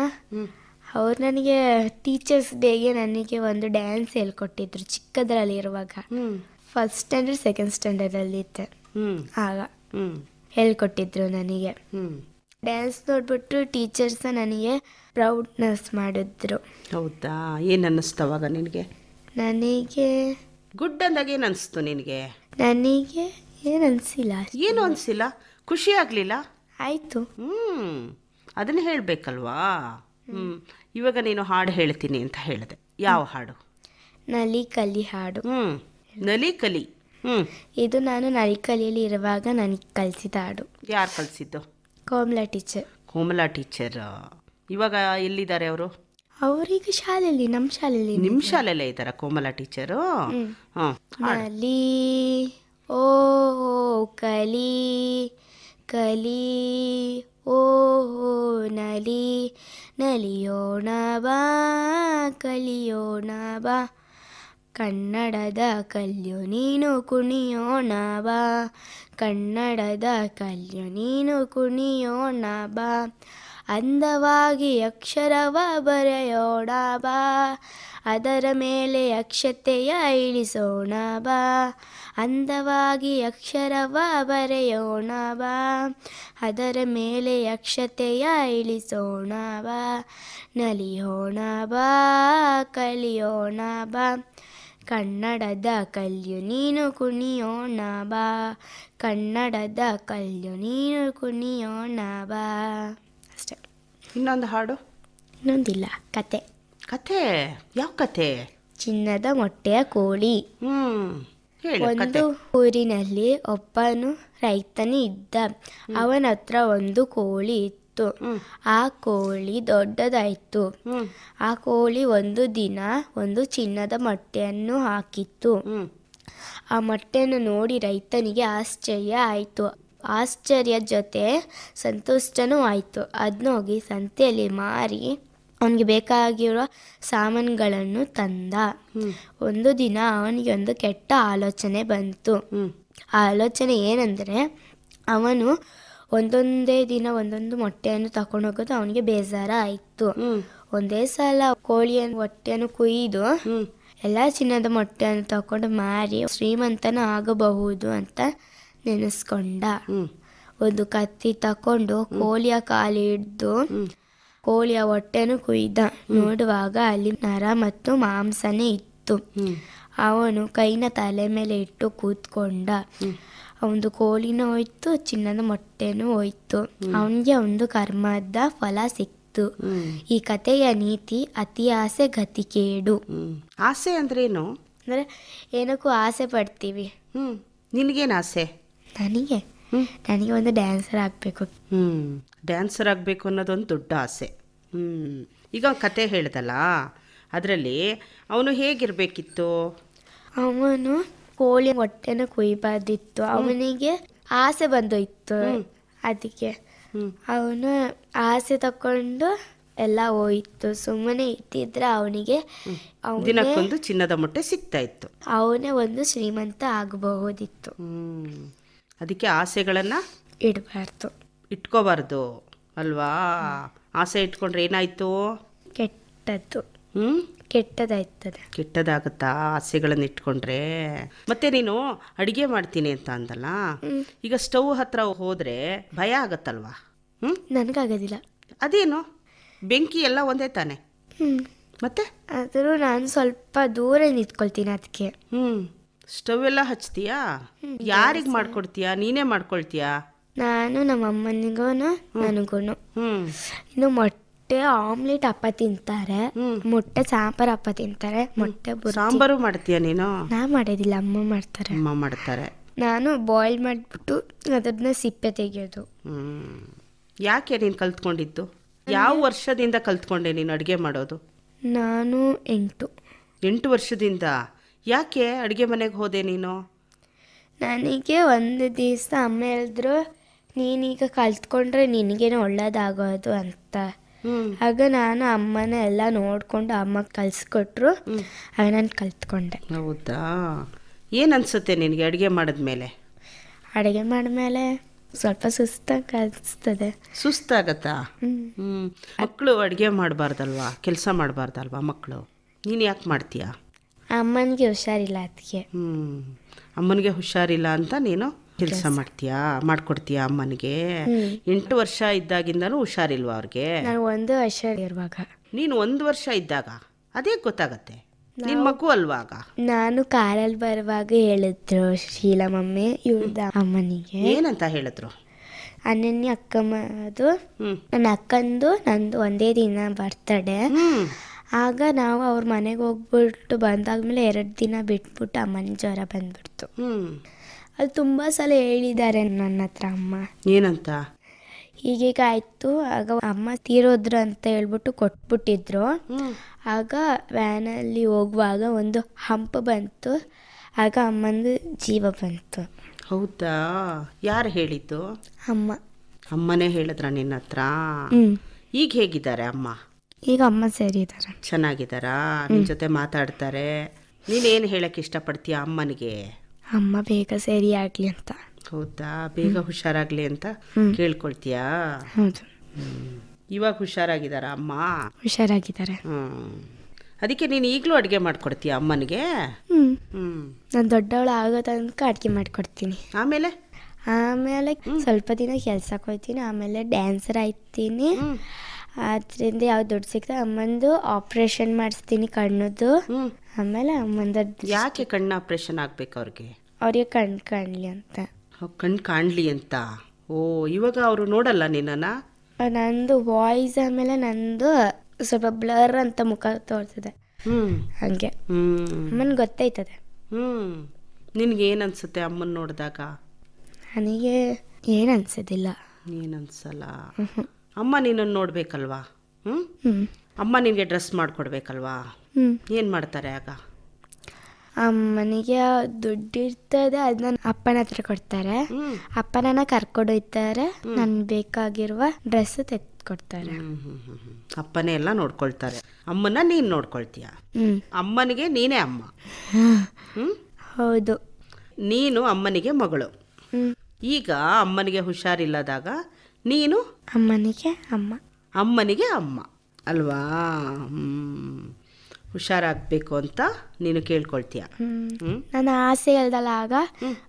ಅವ್ರು ನನಗೆ ಟೀಚರ್ಸ್ ಡೇಗೆ ನನಗೆ ಒಂದು ಡ್ಯಾನ್ಸ್ ಹೇಳ್ಕೊಟ್ಟಿದ್ರು ಚಿಕ್ಕದ್ರಲ್ಲಿ ಇರುವಾಗ. ಫಸ್ಟ್ ಸ್ಟ್ಯಾಂಡರ್ಡ್ ಸೆಕೆಂಡ್ ಸ್ಟ್ಯಾಂಡರ್ಡಲ್ಲಿ ಇದ್ದೆ ಆಗ ಹೇಳ್ಕೊಟ್ಟಿದ್ರು ನನಗೆ. ಡ್ಯಾನ್ಸ್ ನೋಡ್ಬಿಟ್ಟು ಟೀಚರ್ಸ್ ನನಗೆ ಪ್ರೌಡ್ನೆಸ್ ಮಾಡಿದ್ರು. ಹೌದಾ? ಏನು ಅನ್ನಿಸ್ತವಾಗ ನಿನಗೆ? ನನಗೆ ಗುಡ್ ಅಂದಾಗ ಏನು ಅನಿಸ್ತು ನಿನಗೆ? ನನಗೆ ಏನು ಅನಿಸಿಲ್ಲ. ಏನು ಅನಿಸಿಲ್ಲ? ಖುಷಿ ಆಗಲಿಲ್ಲ? ಆಯಿತು. ಅದನ್ನು ಹೇಳಬೇಕಲ್ವಾ? ಇವಾಗ ನೀನು ಹಾಡು ಹೇಳ್ತೀನಿ ಅಂತ ಹೇಳಿದೆ. ಯಾವ ಹಾಡು? ನಲಿ ಕಲಿ ಹಾಡು. ನಲಿ ಕಲಿ. ಇದು ನಾನು ನಲಿಕಲಿಯಲ್ಲಿ ಇರುವಾಗ ನನಗೆ ಕಲಿಸಿದ ಹಾಡು. ಯಾರು ಕಲಿಸಿದ್ದು? ಕೋಮಲಾ ಟೀಚರ್. ಕೋಮಲಾ ಟೀಚರ್ ಇವಾಗ ಎಲ್ಲಿದ್ದಾರೆ ಅವರು? ಅವರೀಗ ಶಾಲೆಯಲ್ಲಿ, ನಮ್ಮ ಶಾಲೆಯಲ್ಲಿ. ನಿಮ್ಮ ಶಾಲೆಯಲ್ಲೇ ಇದ್ದಾರಾ ಕೋಮಲಾ ಟೀಚರು? ನಲಿ ಓ ಕಲಿ ಕಲಿ ಓ ನಲಿ ನಲಿಯೋಣ ಬಾ ಕಲಿಯೋಣ ಬಾ ಕನ್ನಡದ ಕಲ್ಯು ನೀನು ಕುಣಿಯೋಣ ಬಾ ಕನ್ನಡದ ಕಲ್ಯು ನೀನು ಕುಣಿಯೋಣ ಬಾ ಅಂದವಾಗಿ ಅಕ್ಷರವ ಬರೆಯೋಣ ಬಾ ಅದರ ಮೇಲೆ ಅಕ್ಷತೆಯ ಇಳಿಸೋಣ ಬಾ ಅಂದವಾಗಿ ಅಕ್ಷರವ ಬರೆಯೋಣ ಬಾ ಅದರ ಮೇಲೆ ಅಕ್ಷತೆಯ ಇಳಿಸೋಣ ಬಾ ನಲಿಯೋಣ ಬಾ ಕಲಿಯೋಣ ಬಾ ಕನ್ನಡದ ಕಲ್ಯು ನೀನು ಕುಣಿಯೋಣ ಬಾ ಕನ್ನಡದ ಕಲ್ಯು ನೀನು ಕುಣಿಯೋಣ ಬಾ. ಅಷ್ಟೇ. ಇನ್ನೊಂದು ಹಾಡು? ಇನ್ನೊಂದಿಲ್ಲ. ಕತೆ. ಕತೆ? ಯಾವ ಕತೆ? ಚಿನ್ನದ ಮೊಟ್ಟೆಯ ಕೋಳಿ. ಒಂದು ಊರಿನಲ್ಲಿ ಒಬ್ಬನು ರೈತನು ಇದ್ದ. ಅವನ ಹತ್ರ ಒಂದು ಕೋಳಿ ಇತ್ತು. ಆ ಕೋಳಿ ದೊಡ್ಡದಾಯಿತು. ಆ ಕೋಳಿ ಒಂದು ದಿನ ಒಂದು ಚಿನ್ನದ ಮೊಟ್ಟೆಯನ್ನು ಹಾಕಿತ್ತು. ಆ ಮೊಟ್ಟೆಯನ್ನು ನೋಡಿ ರೈತನಿಗೆ ಆಶ್ಚರ್ಯ ಆಯಿತು. ಆಶ್ಚರ್ಯ ಜೊತೆ ಸಂತುಷ್ಟನೂ ಆಯಿತು. ಅದನ್ನ ಹೋಗಿ ಸಂತೆಯಲ್ಲಿ ಮಾರಿ ಅವನಿಗೆ ಬೇಕಾಗಿರೋ ಸಾಮಾನುಗಳನ್ನು ತಂದ. ಒಂದು ದಿನ ಅವನಿಗೆ ಒಂದು ಕೆಟ್ಟ ಆಲೋಚನೆ ಬಂತು. ಆ ಆಲೋಚನೆ ಏನಂದರೆ, ಅವನು ಒಂದೊಂದೇ ದಿನ ಒಂದೊಂದು ಮೊಟ್ಟೆಯನ್ನು ತಕೊಂಡು ಹೋಗೋದು ಅವನಿಗೆ ಬೇಜಾರ ಆಯಿತು. ಒಂದೇ ಸಲ ಕೋಳಿಯ ಹೊಟ್ಟೆಯನ್ನು ಕುಯ್ದು ಎಲ್ಲ ಚಿನ್ನದ ಮೊಟ್ಟೆಯನ್ನು ತಕೊಂಡು ಮಾರಿ ಶ್ರೀಮಂತನ ಆಗಬಹುದು ಅಂತ ನೆನೆಸ್ಕೊಂಡ. ಒಂದು ಕತ್ತಿ ತಕೊಂಡು ಕೋಳಿಯ ಕಾಲು ಹಿಡ್ದು ಕೋಳಿಯ ಹೊಟ್ಟೆಯನ್ನು ಕುಯ್ದ. ನೋಡುವಾಗ ಅಲ್ಲಿ ನರ ಮತ್ತು ಮಾಂಸನೇ ಇತ್ತು. ಅವನು ಕೈನ ತಲೆ ಮೇಲೆ ಇಟ್ಟು ಕೂತ್ಕೊಂಡ. ಒಂದು ಕೋಳಿನ ಹೋಯ್ತು, ಚಿನ್ನದ ಮೊಟ್ಟೆನೂ ಹೋಯ್ತು. ಅವನಿಗೆ ಒಂದು ಕರ್ಮದ ಫಲ ಸಿಕ್ತು. ಈ ಕಥೆಯ ನೀತಿ ಅತಿ ಆಸೆ ಗತಿ ಕೇಡು. ಆಸೆ ಅಂದ್ರೇನು? ಅಂದರೆ ಏನಕ್ಕೂ ಆಸೆ ಪಡ್ತೀವಿ. ನಿನಗೇನು ಆಸೆ? ನನಗೆ ಒಂದು ಡ್ಯಾನ್ಸರ್ ಆಗಬೇಕು. ಡ್ಯಾನ್ಸರ್ ಆಗಬೇಕು ಅನ್ನೋದೊಂದು ದೊಡ್ಡ ಆಸೆ. ಈಗ ಕತೆ ಹೇಳ್ದಲ್ಲ, ಅದರಲ್ಲಿ ಅವನು ಹೇಗಿರಬೇಕಿತ್ತು? ಅವನು ಕೋಳಿ ಹೊಟ್ಟೆನ ಕುಯ್ಬಾರ್ದಿತ್ತು. ಅವನಿಗೆ ಆಸೆ ಬಂದೋಯ್ತು. ಅದಕ್ಕೆ ಅವನು ಆಸೆ ತಕೊಂಡು ಎಲ್ಲ ಹೋಯ್ತು. ಸುಮ್ಮನೆ ಇಟ್ಟಿದ್ರೆ ಅವನಿಗೆ ದಿನಕ್ಕೊಂದು ಚಿನ್ನದ ಮೊಟ್ಟೆ ಸಿಗ್ತಾ ಇತ್ತು. ಅವನೇ ಒಂದು ಶ್ರೀಮಂತ ಆಗಬಹುದಿತ್ತು. ಅದಕ್ಕೆ ಆಸೆಗಳನ್ನು ಇಟ್ಕೋಬಾರ್ದು ಅಲ್ವಾ? ಆಸೆ ಇಟ್ಕೊಂಡ್ರೆ ಏನಾಯ್ತು? ಕೆಟ್ಟದ್ದು. ಕೆಟ್ಟದಾಯ್ತದೆ. ಕೆಟ್ಟದಾಗುತ್ತಾ ಆಸೆಗಳನ್ನು ಇಟ್ಕೊಂಡ್ರೆ? ಮತ್ತೆ ನೀನು ಅಡುಗೆ ಮಾಡ್ತೀನಿ ಅಂತ ಅಂದಲ್ಲ, ಈಗ ಸ್ಟವ್ ಹತ್ರ ಹೋದ್ರೆ ಭಯ ಆಗತ್ತಲ್ವಾ? ನನಗಾಗೋದಿಲ್ಲ. ಅದೇನು, ಬೆಂಕಿ ಎಲ್ಲ ಒಂದೇ ತಾನೆ? ಮತ್ತೆ ಆದರೂ ನಾನು ಸ್ವಲ್ಪ ದೂರ ನಿಂತ್ಕೊಳ್ತೀನಿ ಅದಕ್ಕೆ. ಸ್ಟವ್ ಎಲ್ಲ ಹಚ್ತೀಯಾ? ಯಾರಿಗೆ ಮಾಡ್ಕೊಡ್ತೀಯಾ? ನೀನೇ ಮಾಡ್ಕೊಳ್ತೀಯಾ? ನಾನು ನಮ್ಮ ಅಮ್ಮನಿಗೂ ನನಗೂ. ಇನ್ನು ಮೊಟ್ಟೆ ಮೊಟ್ಟೆ ಆಮ್ಲೆಟ್ ಅಪ್ಪ ತಿಂತಾರೆ, ಮೊಟ್ಟೆ ಸಾಂಬಾರು ಅಪ್ಪ ತಿಂತಾರೆ, ಮೊಟ್ಟೆ ಬುರ್ಜಿ. ಸಾಂಬಾರು ಮಾಡ್ತೀಯ ನೀನು? ನಾ ಮಾಡೋದಿಲ್ಲ, ಅಮ್ಮ ಮಾಡ್ತಾರೆ. ಅಮ್ಮ ಮಾಡ್ತಾರೆ. ನಾನು ಬಾಯ್ಲ್ ಮಾಡಿಬಿಟ್ಟು ಅದನ್ನ ಸಿಪ್ಪೆ ತೆಗೆಯೋದು. ಯಾಕೆ ನೀನು ಕಲ್ತ್ಕೊಂಡಿದ್ದು? ಯಾವ ವರ್ಷದಿಂದ ಕಲ್ತ್ಕೊಂಡೆ ನೀನು ಅಡುಗೆ ಮಾಡೋದು? ನಾನು 8 ವರ್ಷದಿಂದ. ಯಾಕೆ ಅಡುಗೆ ಮನೆಗೆ ಹೋದೆ ನೀನು? ನನಗೆ ಒಂದು ದಿವಸ ಅಮ್ಮ ಹೇಳಿದ್ರು, ನೀನೀಗ ಕಲ್ತ್ಕೊಂಡ್ರೆ ನಿನಗೇನೋ ಒಳ್ಳೇದಾಗೋದು ಅಂತ. ಆಗ ನಾನು ಅಮ್ಮನ ಎಲ್ಲ ನೋಡಿಕೊಂಡು ಅಮ್ಮ ಕಲಿಸ್ಕೊಟ್ರು, ಆಗ ನಾನು ಕಲ್ತ್ಕೊಂಡೆ. ಹೌದಾ? ಏನು ಅನಿಸುತ್ತೆ ನಿನಗೆ ಅಡುಗೆ ಮಾಡಿದ್ಮೇಲೆ? ಅಡುಗೆ ಮಾಡಿದ್ಮೇಲೆ ಸ್ವಲ್ಪ ಸುಸ್ತಾಗಿ ಅನಿಸ್ತದೆ. ಸುಸ್ತಾಗತ್ತಾ? ಮಕ್ಕಳು ಅಡುಗೆ ಮಾಡಬಾರ್ದಲ್ವಾ, ಕೆಲಸ ಮಾಡಬಾರ್ದಲ್ವಾ ಮಕ್ಕಳು? ನೀನು ಯಾಕೆ ಮಾಡ್ತೀಯಾ? ಅಮ್ಮನಿಗೆ ಹುಷಾರಿಲ್ಲ ಅದಕ್ಕೆ. ಅಮ್ಮನಿಗೆ ಹುಷಾರಿಲ್ಲ ಅಂತ ನೀನು ಕೆಲಸ ಮಾಡ್ತೀಯಾ, ಮಾಡ್ಕೊಡ್ತೀಯಾ ಅಮ್ಮನಿಗೆ? 8 ವರ್ಷ ಇದ್ದಾಗಿಂದನೂ ಹುಷಾರಿಲ್ವಾ ಅವ್ರಿಗೆ? ನಾನು 1 ವರ್ಷ ಇರುವಾಗ. ನೀನು 1 ವರ್ಷ ಇದ್ದಾಗ ಅದೇ ಗೊತ್ತಾಗತ್ತೆ, ನಿನ್ನ ಮಗು ಅಲ್ವಾ ಆಗ? ನಾನು ಕಾರಲ್ಲಿ ಬರುವಾಗ ಹೇಳಿದ್ರು ಶೀಲಾ ಮಮ್ಮಿ ಇವ್ರದ ಅಮ್ಮನಿಗೆ. ಏನಂತ ಹೇಳಿದ್ರು? ಅನನ್ಯ ಅಕ್ಕಮ್ಮದು, ನನ್ನ ಅಕ್ಕಂದು ನಂದು ಒಂದೇ ದಿನ ಬರ್ತಡೆ. ಆಗ ನಾವು ಅವ್ರ ಮನೆಗೆ ಹೋಗ್ಬಿಟ್ಟು ಬಂದಾದ್ಮೇಲೆ 2 ದಿನ ಬಿಟ್ಬಿಟ್ಟು ಅಮ್ಮನ ಜ್ವರ ಬಂದ್ಬಿಡ್ತು. ಅದು ತುಂಬ ಸಲ ಹೇಳಿದ್ದಾರೆ ನನ್ನ ಹತ್ರ ಅಮ್ಮ. ಏನಂತ? ಹೀಗೀಗ ಆಯಿತು. ಆಗ ಅಮ್ಮ ತೀರೋದ್ರು ಅಂತ ಹೇಳ್ಬಿಟ್ಟು ಕೊಟ್ಬಿಟ್ಟಿದ್ರು. ಆಗ ವ್ಯಾನಲ್ಲಿ ಹೋಗುವಾಗ ಒಂದು ಹಂಪ್ ಬಂತು, ಆಗ ಅಮ್ಮಂದು ಜೀವ ಬಂತು. ಹೌದಾ? ಯಾರು ಹೇಳಿದ್ದು? ಅಮ್ಮ. ಅಮ್ಮನೇ ಹೇಳಿದ್ರ ನಿನ್ನ ಹತ್ರ? ಈಗ ಹೇಗಿದ್ದಾರೆ ಅಮ್ಮ? ಈಗ ಅಮ್ಮ ಸರಿ ಇದ್ದಾರೆ, ಚೆನ್ನಾಗಿದ್ದಾರಾ? ನಿನ್ನ ಜೊತೆ ಮಾತಾಡ್ತಾರೆ? ನೀನೇನು ಹೇಳಕ್ಕೆ ಇಷ್ಟಪಡ್ತೀಯ ಅಮ್ಮನಿಗೆ? ಅಮ್ಮ ಬೇಗ ಸರಿ ಆಗಲಿ ಅಂತ. ಹೌದಾ? ಬೇಗ ಹುಷಾರಾಗ್ಲಿ ಅಂತ ಕೇಳ್ಕೊಳ್ತೀಯಾ? ಹೌದು. ಇವಾಗ ಹುಷಾರಾಗಿದ್ದಾರಾ ಅಮ್ಮ? ಹುಷಾರಾಗಿದ್ದಾರೆ. ಅದಕ್ಕೆ ನೀನು ಈಗಲೂ ಅಡುಗೆ ಮಾಡ್ಕೊಡ್ತೀಯ ಅಮ್ಮನಿಗೆ? ನಾನು ದೊಡ್ಡವಳು ಆಗೋ ತನಕ ಅಡುಗೆ ಮಾಡಿಕೊಡ್ತೀನಿ. ಆಮೇಲೆ ಸ್ವಲ್ಪ ದಿನ ಕೆಲ್ಸಕ್ಕೆ ಹೋಗ್ತೀನಿ, ಆಮೇಲೆ ಡ್ಯಾನ್ಸರ್ ಆಯ್ತೀನಿ. ಅದರಿಂದ ಯಾವ್ದು ದುಡ್ಡು ಸಿಗ್ತದೆ ಅಮ್ಮಂದು ಆಪ್ರೇಷನ್ ಮಾಡಿಸ್ತೀನಿ ಕಣ್ಣದು. ಆಮೇಲೆ ಅಮ್ಮಂದು. ಯಾಕೆ ಕಣ್ಣು ಆಪ್ರೇಷನ್ ಆಗ್ಬೇಕು ಅವ್ರಿಗೆ? ಅವ್ರಿಗೆ ಕಣ್ಣು ಕಾಣಲಿ ಅಂತ. ಕಣ್ಣು ಕಾಣಲಿ ಅಂತ? ಓ, ಇವಾಗ ಅವರು ನೋಡಲ್ಲ ನಿನ್ನ? ನಂದು ವಾಯ್ಸ್ ಆಮೇಲೆ ನಂದು ಸ್ವಲ್ಪ ಬ್ಲರ್ ಅಂತ ಮುಖ ತೋರ್ತದೆ, ಹಂಗೆ ಅಮ್ಮನ್ ಗೊತ್ತೈತದೆ. ನಿನ್ಗೆ ಏನು ಅನ್ಸುತ್ತೆ ಅಮ್ಮನ ನೋಡಿದಾಗ? ನನಗೆ ಏನು ಅನ್ಸೋದಿಲ್ಲ. ಏನನ್ಸಲ್ಲ? ಅಮ್ಮ ನಿನ್ನನ್ನು ನೋಡ್ಬೇಕಲ್ವಾ? ಅಮ್ಮ ನಿನಗೆ ಡ್ರೆಸ್ ಮಾಡಿಕೊಡ್ಬೇಕಲ್ವಾ? ಏನು ಮಾಡ್ತಾರೆ ಆಗ? ಅಮ್ಮನಿಗೆ ದುಡ್ಡು ಇರ್ತದೆ, ಅದನ್ನ ಅಪ್ಪನ ಹತ್ರ ಕೊಡ್ತಾರೆ. ಅಪ್ಪನ ಕರ್ಕೊಂಡೋಯ್ತಾರೆ, ನನ್ಗೆ ಬೇಕಾಗಿರುವ ಡ್ರೆಸ್ ತೆಗೆದುಕೊಡ್ತಾರೆ. ಅಪ್ಪನೇ ಎಲ್ಲ ನೋಡ್ಕೊಳ್ತಾರೆ, ಅಮ್ಮನ ನೀನು ನೋಡ್ಕೊಳ್ತೀಯ. ಅಮ್ಮನಿಗೆ ನೀನೇ ಅಮ್ಮ. ಹೌದು. ನೀನು ಅಮ್ಮನಿಗೆ ಮಗಳು. ಈಗ ಅಮ್ಮನಿಗೆ ಹುಷಾರಿಲ್ಲದಾಗ ನೀನು ಅಮ್ಮನಿಗೆ ಅಮ್ಮ ಅಲ್ವಾ? ಹುಷಾರಾಗಬೇಕು ಅಂತ ನೀನು ಕೇಳ್ಕೊಳ್ತೀಯ. ನನ್ನ ಆಸೆ ಹೇಳ್ದಲ್ಲ ಆಗ,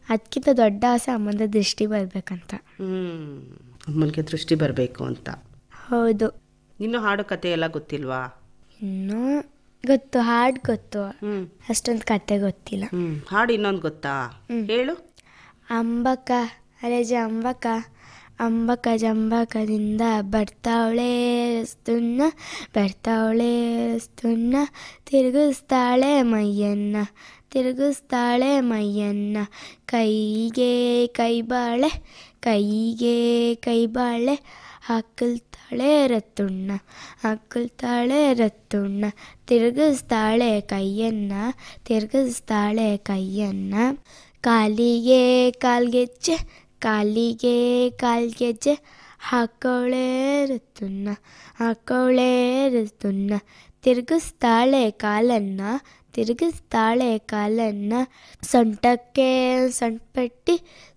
ಅದಕ್ಕಿಂತ ದೊಡ್ಡ ಆಸೆ ಅಮ್ಮನ ದೃಷ್ಟಿ ಬರ್ಬೇಕಂತ. ಅಮ್ಮನಿಗೆ ದೃಷ್ಟಿ ಬರಬೇಕು ಅಂತ. ಹೌದು. ಇನ್ನು ಹಾಡು ಕತೆ ಎಲ್ಲ ಗೊತ್ತಿಲ್ವಾ? ಇನ್ನೂ ಗೊತ್ತು, ಹಾಡು ಗೊತ್ತು, ಅಷ್ಟೊಂದು ಕತೆ ಗೊತ್ತಿಲ್ಲ. ಹಾಡು ಇನ್ನೊಂದು ಗೊತ್ತಾ? ಹೇಳು. ಅಂಬಕ ಅರೆ ಜಂಬಕ, ಅಂಬಕ ಜಂಬಕದಿಂದ ಬರ್ತಾವಳೆ ರಸ್ತುನ್ನ, ಬರ್ತಾವಳೆ ರಸ್ತುನ್ನ, ತಿರುಗಿಸ್ತಾಳೆ ಮೈಯನ್ನ, ತಿರುಗಿಸ್ತಾಳೆ ಮೈಯನ್ನ, ಕೈಗೆ ಕೈಬಾಳೆ, ಕೈಗೆ ಕೈಬಾಳೆ, ಹಾಕಲ್ತಾಳೆ ರತ್ತುಣ್ಣ, ಹಾಕಲ್ತಾಳೆ ರತ್ತುಣ್ಣ, ತಿರುಗಿಸ್ತಾಳೆ ಕೈಯನ್ನ, ತಿರುಗಿಸ್ತಾಳೆ ಕೈಯನ್ನ, ಕಾಲಿಗೆ ಕಾಲ್ಗೆಜ್ಜೆ, ಕಾಲಿಗೆ ಕಾಲ್ಗೆಜ್ಜೆ, ಹಾಕೋಳೆ ರತ್ತುಣ್ಣ, ಹಾಕೋಳೆ ರತ್ತುಣ್ಣ, ತಿರುಗಿಸ್ತಾಳೆ ಕಾಲನ್ನ, ತಿರುಗಿಸ್ತಾಳೆ ಕಾಲನ್ನ, ಸೊಂಟಕ್ಕೆ ಸೊಂಟಪಟ್ಟಿ,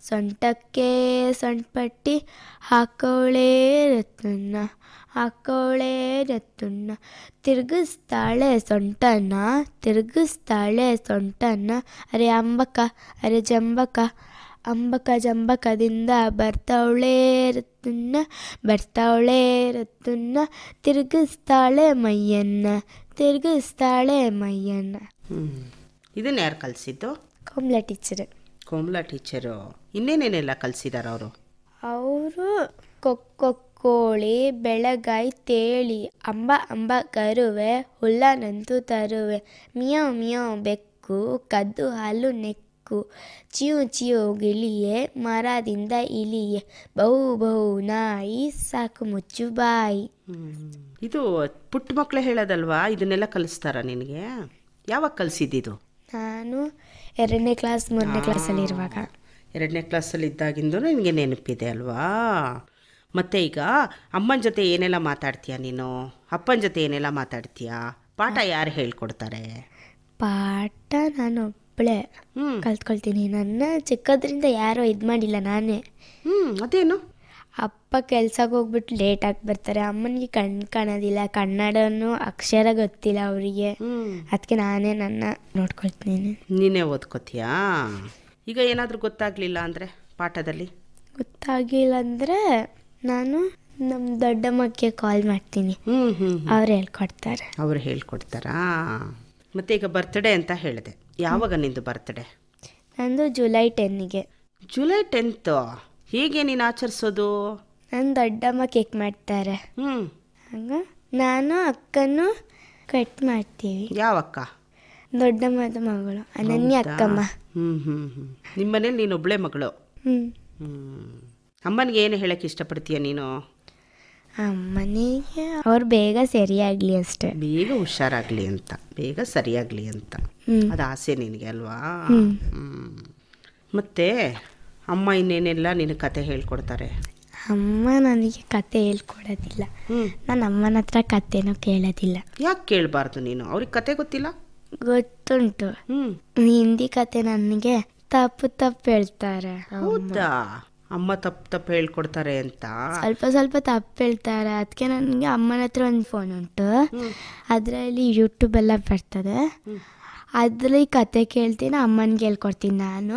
ಸೊಂಟಕ್ಕೆ ಸೊಂಟಪಟ್ಟಿ, ಹಾಕೋಳೆ ರತ್ತುಣ್ಣ, ಹಾಕೋಳೆ ರತ್ತುಣ್ಣ, ತಿರುಗಿಸ್ತಾಳೆ ಸೊಂಟನ, ತಿರುಗಿಸ್ತಾಳೆ ಸೊಂಟನ, ಅರೆ ಅಂಬಕ ಅರೆ ಜಂಬಕ, ಅಂಬಕ ಜಂಬಕದಿಂದ ಬರ್ತಾವಳೆ ರತ್ತುನ್ನ, ಬರ್ತಾವಳೆ ರತ್ತುನ್ನ, ತಿರುಗಿಸ್ತಾಳೆ ಮೈಯನ್ನ, ತಿರುಗಿಸ್ತಾಳೆ ಮೈಯನ್ನ. ಇದನ್ನ ಯಾರು ಕಲಿಸಿದ್ದು? ಕೋಮಲ ಟೀಚರ್. ಕೋಮಲ ಟೀಚರು ಇನ್ನೇನೇನೆಲ್ಲ ಕಲಿಸಿದಾರ ಅವರು? ಅವರು ಖೋಖೋ ಕೋಳಿ ಬೆಳಗಾಯಿ ತೇಳಿ ಅಂಬ ಅಂಬ ಕರುವೆ ಹುಲ್ಲನಂತೂ ತರುವೆ ಮಿಯಾವ್ ಮಿಯಾವ್ ಬೆಕ್ಕು ಕದ್ದು ಹಾಲು ನೆಕ್ಕು ಚಿಯು ಚಿಯು ಗಿಳಿಯೇ ಮರದಿಂದ ಇಲಿಯೇ ಬಹು ಬಹು ನಾಯಿ ಸಾಕು ಮುಚ್ಚು ಬಾಯಿ. ಇದು ಪುಟ್ಟ ಮಕ್ಕಳು ಹೇಳೋದಲ್ವಾ? ಇದನ್ನೆಲ್ಲ ಕಲಿಸ್ತಾರ ನಿನಗೆ? ಯಾವಾಗ ಕಲಿಸಿದ್ದು? ನಾನು 2ನೇ ಕ್ಲಾಸ್ 3ನೇ ಕ್ಲಾಸಲ್ಲಿ ಇರುವಾಗ. 2ನೇ ಕ್ಲಾಸಲ್ಲಿ ಇದ್ದಾಗಿಂದ ನಿನಗೆ ನೆನಪಿದೆ ಅಲ್ವಾ? ಮತ್ತು ಈಗ ಅಮ್ಮನ ಜೊತೆ ಏನೆಲ್ಲ ಮಾತಾಡ್ತೀಯ ನೀನು? ಅಪ್ಪನ ಜೊತೆ ಏನೆಲ್ಲ ಮಾತಾಡ್ತೀಯ? ಪಾಠ ಯಾರು ಹೇಳ್ಕೊಡ್ತಾರೆ? ಪಾಠ ನಾನು ಒಬ್ಬಳೇ ಕಲ್ತ್ಕೊಳ್ತೀನಿ. ನನ್ನ ಚಿಕ್ಕದ್ರಿಂದ ಯಾರೋ ಇದು ಮಾಡಿಲ್ಲ, ನಾನೇ. ಅದೇನು? ಅಪ್ಪ ಕೆಲ್ಸಕ್ಕೆ ಹೋಗ್ಬಿಟ್ಟು ಲೇಟಾಗಿ ಬರ್ತಾರೆ. ಅಮ್ಮನಿಗೆ ಕಣ್ಣು ಕಾಣೋದಿಲ್ಲ, ಕನ್ನಡನೂ ಅಕ್ಷರ ಗೊತ್ತಿಲ್ಲ ಅವರಿಗೆ. ಅದಕ್ಕೆ ನಾನೇ ನನ್ನ ನೋಡ್ಕೊಳ್ತೀನಿ. ನೀನೇ ಓದ್ಕೋತೀಯಾ? ಈಗ ಏನಾದರೂ ಗೊತ್ತಾಗಲಿಲ್ಲ ಅಂದರೆ ಪಾಠದಲ್ಲಿ? ಗೊತ್ತಾಗಿಲ್ಲ ಅಂದರೆ ನಾನು ನಮ್ಮ ದೊಡ್ಡಮ್ಮಕ್ಕೆ ಕಾಲ್ ಮಾಡ್ತೀನಿ, ಅವ್ರು ಹೇಳ್ಕೊಡ್ತಾರೆ. ಅವ್ರು ಹೇಳ್ಕೊಡ್ತಾರಾ? ಮತ್ತು ಈಗ ಬರ್ತ್ಡೇ ಅಂತ ಹೇಳಿದೆ, ಯಾವಾಗ ನಿಂದು ಬರ್ತ್ಡೇ? ನಂದು ಜುಲೈ 10ಗೆ. July 10th? ಹೇಗೆ ನೀನು ಆಚರಿಸೋದು? ನನ್ನ ದೊಡ್ಡಮ್ಮ ಕೇಕ್ ಮಾಡ್ತಾರೆ, ಹಂಗ ನಾನು ಅಕ್ಕನೂ ಕಟ್ ಮಾಡ್ತೀವಿ. ಯಾವ ಅಕ್ಕ? ದೊಡ್ಡಮ್ಮದ ಮಗಳು ಅನನ್ಯ ಅಕ್ಕಮ್ಮ. ನಿಮ್ಮ ಮನೇಲಿ ನೀನು ಒಬ್ಳೆ ಮಗಳು? ಅಮ್ಮನಿಗೆ ಏನು ಹೇಳಕ್ಕೆ ಇಷ್ಟಪಡ್ತೀಯ ನೀನು? ಅಮ್ಮನಿಗೆ ಅವ್ರು ಬೇಗ ಸರಿಯಾಗಲಿ ಅಷ್ಟೇ, ಬೇಗ ಹುಷಾರಾಗಲಿ ಅಂತ, ಬೇಗ ಸರಿಯಾಗಲಿ ಅಂತ ಅದು ಆಸೆ ನಿನಗೆ ಅಲ್ವಾ? ಮತ್ತೆ ಅಮ್ಮ ಇನ್ನೇನೆಲ್ಲ ನಿನ್ನ ಕತೆ ಹೇಳ್ಕೊಡ್ತಾರೆ? ಅಮ್ಮ ನನಗೆ ಕತೆ ಹೇಳ್ಕೊಡೋದಿಲ್ಲ. ನಾನು ಅಮ್ಮನ ಹತ್ರ ಕತೆನೂ ಕೇಳೋದಿಲ್ಲ. ಯಾಕೆ ಕೇಳಬಾರ್ದು ನೀನು? ಅವ್ರಿಗೆ ಕತೆ ಗೊತ್ತಿಲ್ಲ? ಗೊತ್ತುಂಟು. ಹಿಂದಿ ಕತೆ ನನಗೆ ತಪ್ಪು ತಪ್ಪು ಹೇಳ್ತಾರೆ. ಹೌದಾ? ಅಮ್ಮ ತಪ್ಪು ಹೇಳ್ಕೊಡ್ತಾರೆ ಅಂತ? ಸ್ವಲ್ಪ ಸ್ವಲ್ಪ ತಪ್ಪು ಹೇಳ್ತಾರೆ. ಅದಕ್ಕೆ ನನಗೆ ಅಮ್ಮನ ಹತ್ರ ಒಂದು ಫೋನ್ ಉಂಟು, ಅದರಲ್ಲಿ ಯೂಟ್ಯೂಬ್ ಎಲ್ಲ ಬರ್ತದೆ. ಅದ್ರಲ್ಲಿ ಕತೆ ಕೇಳ್ತೀನಿ, ಅಮ್ಮನಿಗೆ ಹೇಳ್ಕೊಡ್ತೀನಿ ನಾನು.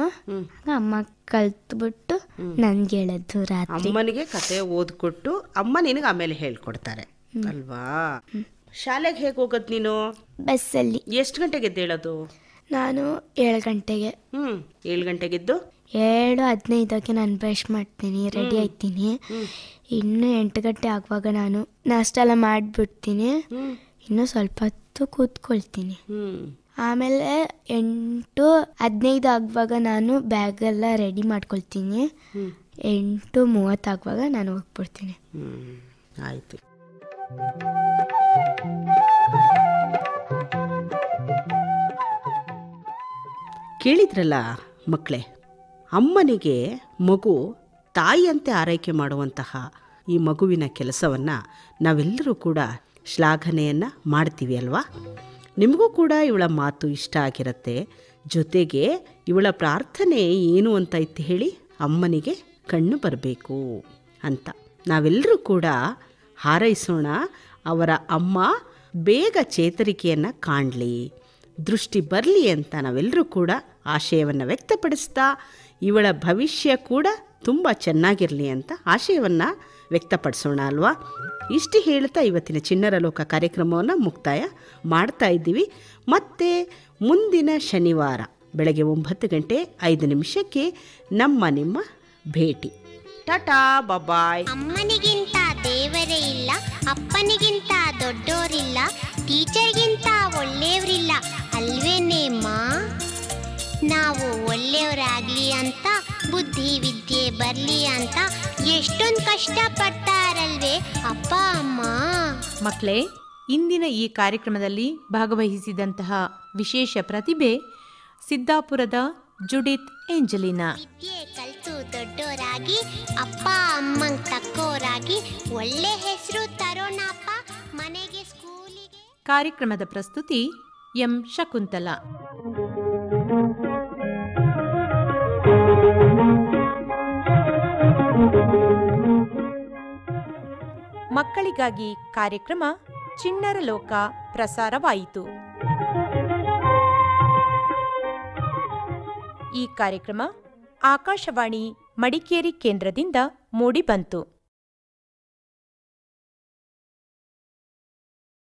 ಅಮ್ಮ ಕಲ್ತ್ಬಿಟ್ಟು ನನ್ಗೆ ಹೇಳೋದು ರಾತ್ರಿ. ಅಮ್ಮನಿಗೆ ಕತೆ ಓದ್ಕೊಟ್ಟು ಅಮ್ಮ ನಿನಗೆ ಆಮೇಲೆ ಹೇಳ್ಕೊಡ್ತಾರೆ ಅಲ್ವಾ? ಶಾಲೆಗೆ ಹೇಗೆ ಹೋಗೋದು ನೀನು? ಬಸ್ಸಲ್ಲಿ. ಎಷ್ಟು ಗಂಟೆಗೆ ಎದ್ದೇಳೋದು? ನಾನು 7 ಗಂಟೆಗೆ. 7 ಗಂಟೆಗೆದ್ದು 7:15ಕ್ಕೆ ನಾನು ಬ್ರಷ್ ಮಾಡ್ತೀನಿ, ರೆಡಿ ಆಯ್ತೀನಿ. ಇನ್ನು 8 ಗಂಟೆ ಆಗುವಾಗ ನಾನು ನಾಷ್ಟ ಎಲ್ಲ ಮಾಡಿಬಿಡ್ತೀನಿ. ಇನ್ನು ಸ್ವಲ್ಪ ಹೊತ್ತು ಕೂತ್ಕೊಳ್ತೀನಿ. ಆಮೇಲೆ 8:15 ಆಗುವಾಗ ನಾನು ಬ್ಯಾಗೆಲ್ಲ ರೆಡಿ ಮಾಡ್ಕೊಳ್ತೀನಿ. 8:30 ಆಗುವಾಗ ನಾನು ಹೋಗ್ಬಿಡ್ತೀನಿ. ಆಯಿತು. ಕೇಳಿದ್ರಲ್ಲ ಮಕ್ಕಳೇ, ಅಮ್ಮನಿಗೆ ಮಗು ತಾಯಿಯಂತೆ ಆರೈಕೆ ಮಾಡುವಂತಹ ಈ ಮಗುವಿನ ಕೆಲಸವನ್ನು ನಾವೆಲ್ಲರೂ ಕೂಡ ಶ್ಲಾಘನೆಯನ್ನು ಮಾಡ್ತೀವಿ ಅಲ್ವಾ? ನಿಮಗೂ ಕೂಡ ಇವಳ ಮಾತು ಇಷ್ಟ ಆಗಿರುತ್ತೆ. ಜೊತೆಗೆ ಇವಳ ಪ್ರಾರ್ಥನೆ ಏನು ಅಂತ ಇತ್ತು ಹೇಳಿ? ಅಮ್ಮನಿಗೆ ಕಣ್ಣು ಬರಬೇಕು ಅಂತ. ನಾವೆಲ್ಲರೂ ಕೂಡ ಹಾರೈಸೋಣ, ಅವರ ಅಮ್ಮ ಬೇಗ ಚೇತರಿಕೆಯನ್ನು ಕಾಣಲಿ, ದೃಷ್ಟಿ ಬರಲಿ ಅಂತ ನಾವೆಲ್ಲರೂ ಕೂಡ ಆಶಯವನ್ನು ವ್ಯಕ್ತಪಡಿಸ್ತಾ ಇವಳ ಭವಿಷ್ಯ ಕೂಡ ತುಂಬ ಚೆನ್ನಾಗಿರಲಿ ಅಂತ ಆಶಯವನ್ನು ವ್ಯಕ್ತಪಡಿಸೋಣ ಅಲ್ವಾ? ಇಷ್ಟು ಹೇಳ್ತಾ ಇವತ್ತಿನ ಚಿಣ್ಣರ ಲೋಕ ಕಾರ್ಯಕ್ರಮವನ್ನು ಮುಕ್ತಾಯ ಮಾಡ್ತಾ ಇದ್ದೀವಿ. ಮತ್ತೆ ಮುಂದಿನ ಶನಿವಾರ ಬೆಳಗ್ಗೆ 9:05 ನಿಮ್ಮ ಭೇಟಿ. ಟಾಟಾ, ಬಾಯ್. ಅಮ್ಮನಿಗಿಂತ ದೇವರೇ ಇಲ್ಲ, ಅಪ್ಪನಿಗಿಂತ ದೊಡ್ಡೋರಿಲ್ಲ, ಟೀಚರ್ಗಿಂತ ಒಳ್ಳೆಯವರಿಲ್ಲ ಅಲ್ವೇನೇಮ್ಮ? ನಾವು ಒಳ್ಳೆಯವರಾಗ್ಲಿ ಅಂತ, ಬುದ್ಧಿ ವಿದ್ಯೆ ಬರಲಿ ಅಂತ ಎಷ್ಟೊಂದು ಕಷ್ಟಪಡ್ತಾರಲ್ವೇ ಅಪ್ಪ ಅಮ್ಮ. ಮಕ್ಕಳೇ, ಇಂದಿನ ಈ ಕಾರ್ಯಕ್ರಮದಲ್ಲಿ ಭಾಗವಹಿಸಿದಂತಹ ವಿಶೇಷ ಪ್ರತಿಭೆ ಸಿದ್ದಾಪುರದ ಜುಡಿತ್ ಏಂಜಲಿನಾ. ವಿದ್ಯೆ ಕಲ್ತು ದೊಡ್ಡೋರಾಗಿ ಅಪ್ಪ ಅಮ್ಮಂಗ್ ತಕ್ಕೋರಾಗಿ ಒಳ್ಳೆ ಹೆಸರು ತರೋಣಪ್ಪ ಮನೆಗೆ, ಸ್ಕೂಲಿಗೆ. ಕಾರ್ಯಕ್ರಮದ ಪ್ರಸ್ತುತಿ ಎಂ ಶಕುಂತಲಾ. ಮಕ್ಕಳಿಗಾಗಿ ಕಾರ್ಯಕ್ರಮ ಚಿಣ್ಣರ ಲೋಕ ಪ್ರಸಾರವಾಯಿತು. ಈ ಕಾರ್ಯಕ್ರಮ ಆಕಾಶವಾಣಿ ಮಡಿಕೇರಿ ಕೇಂದ್ರದಿಂದ ಮೂಡಿಬಂತು.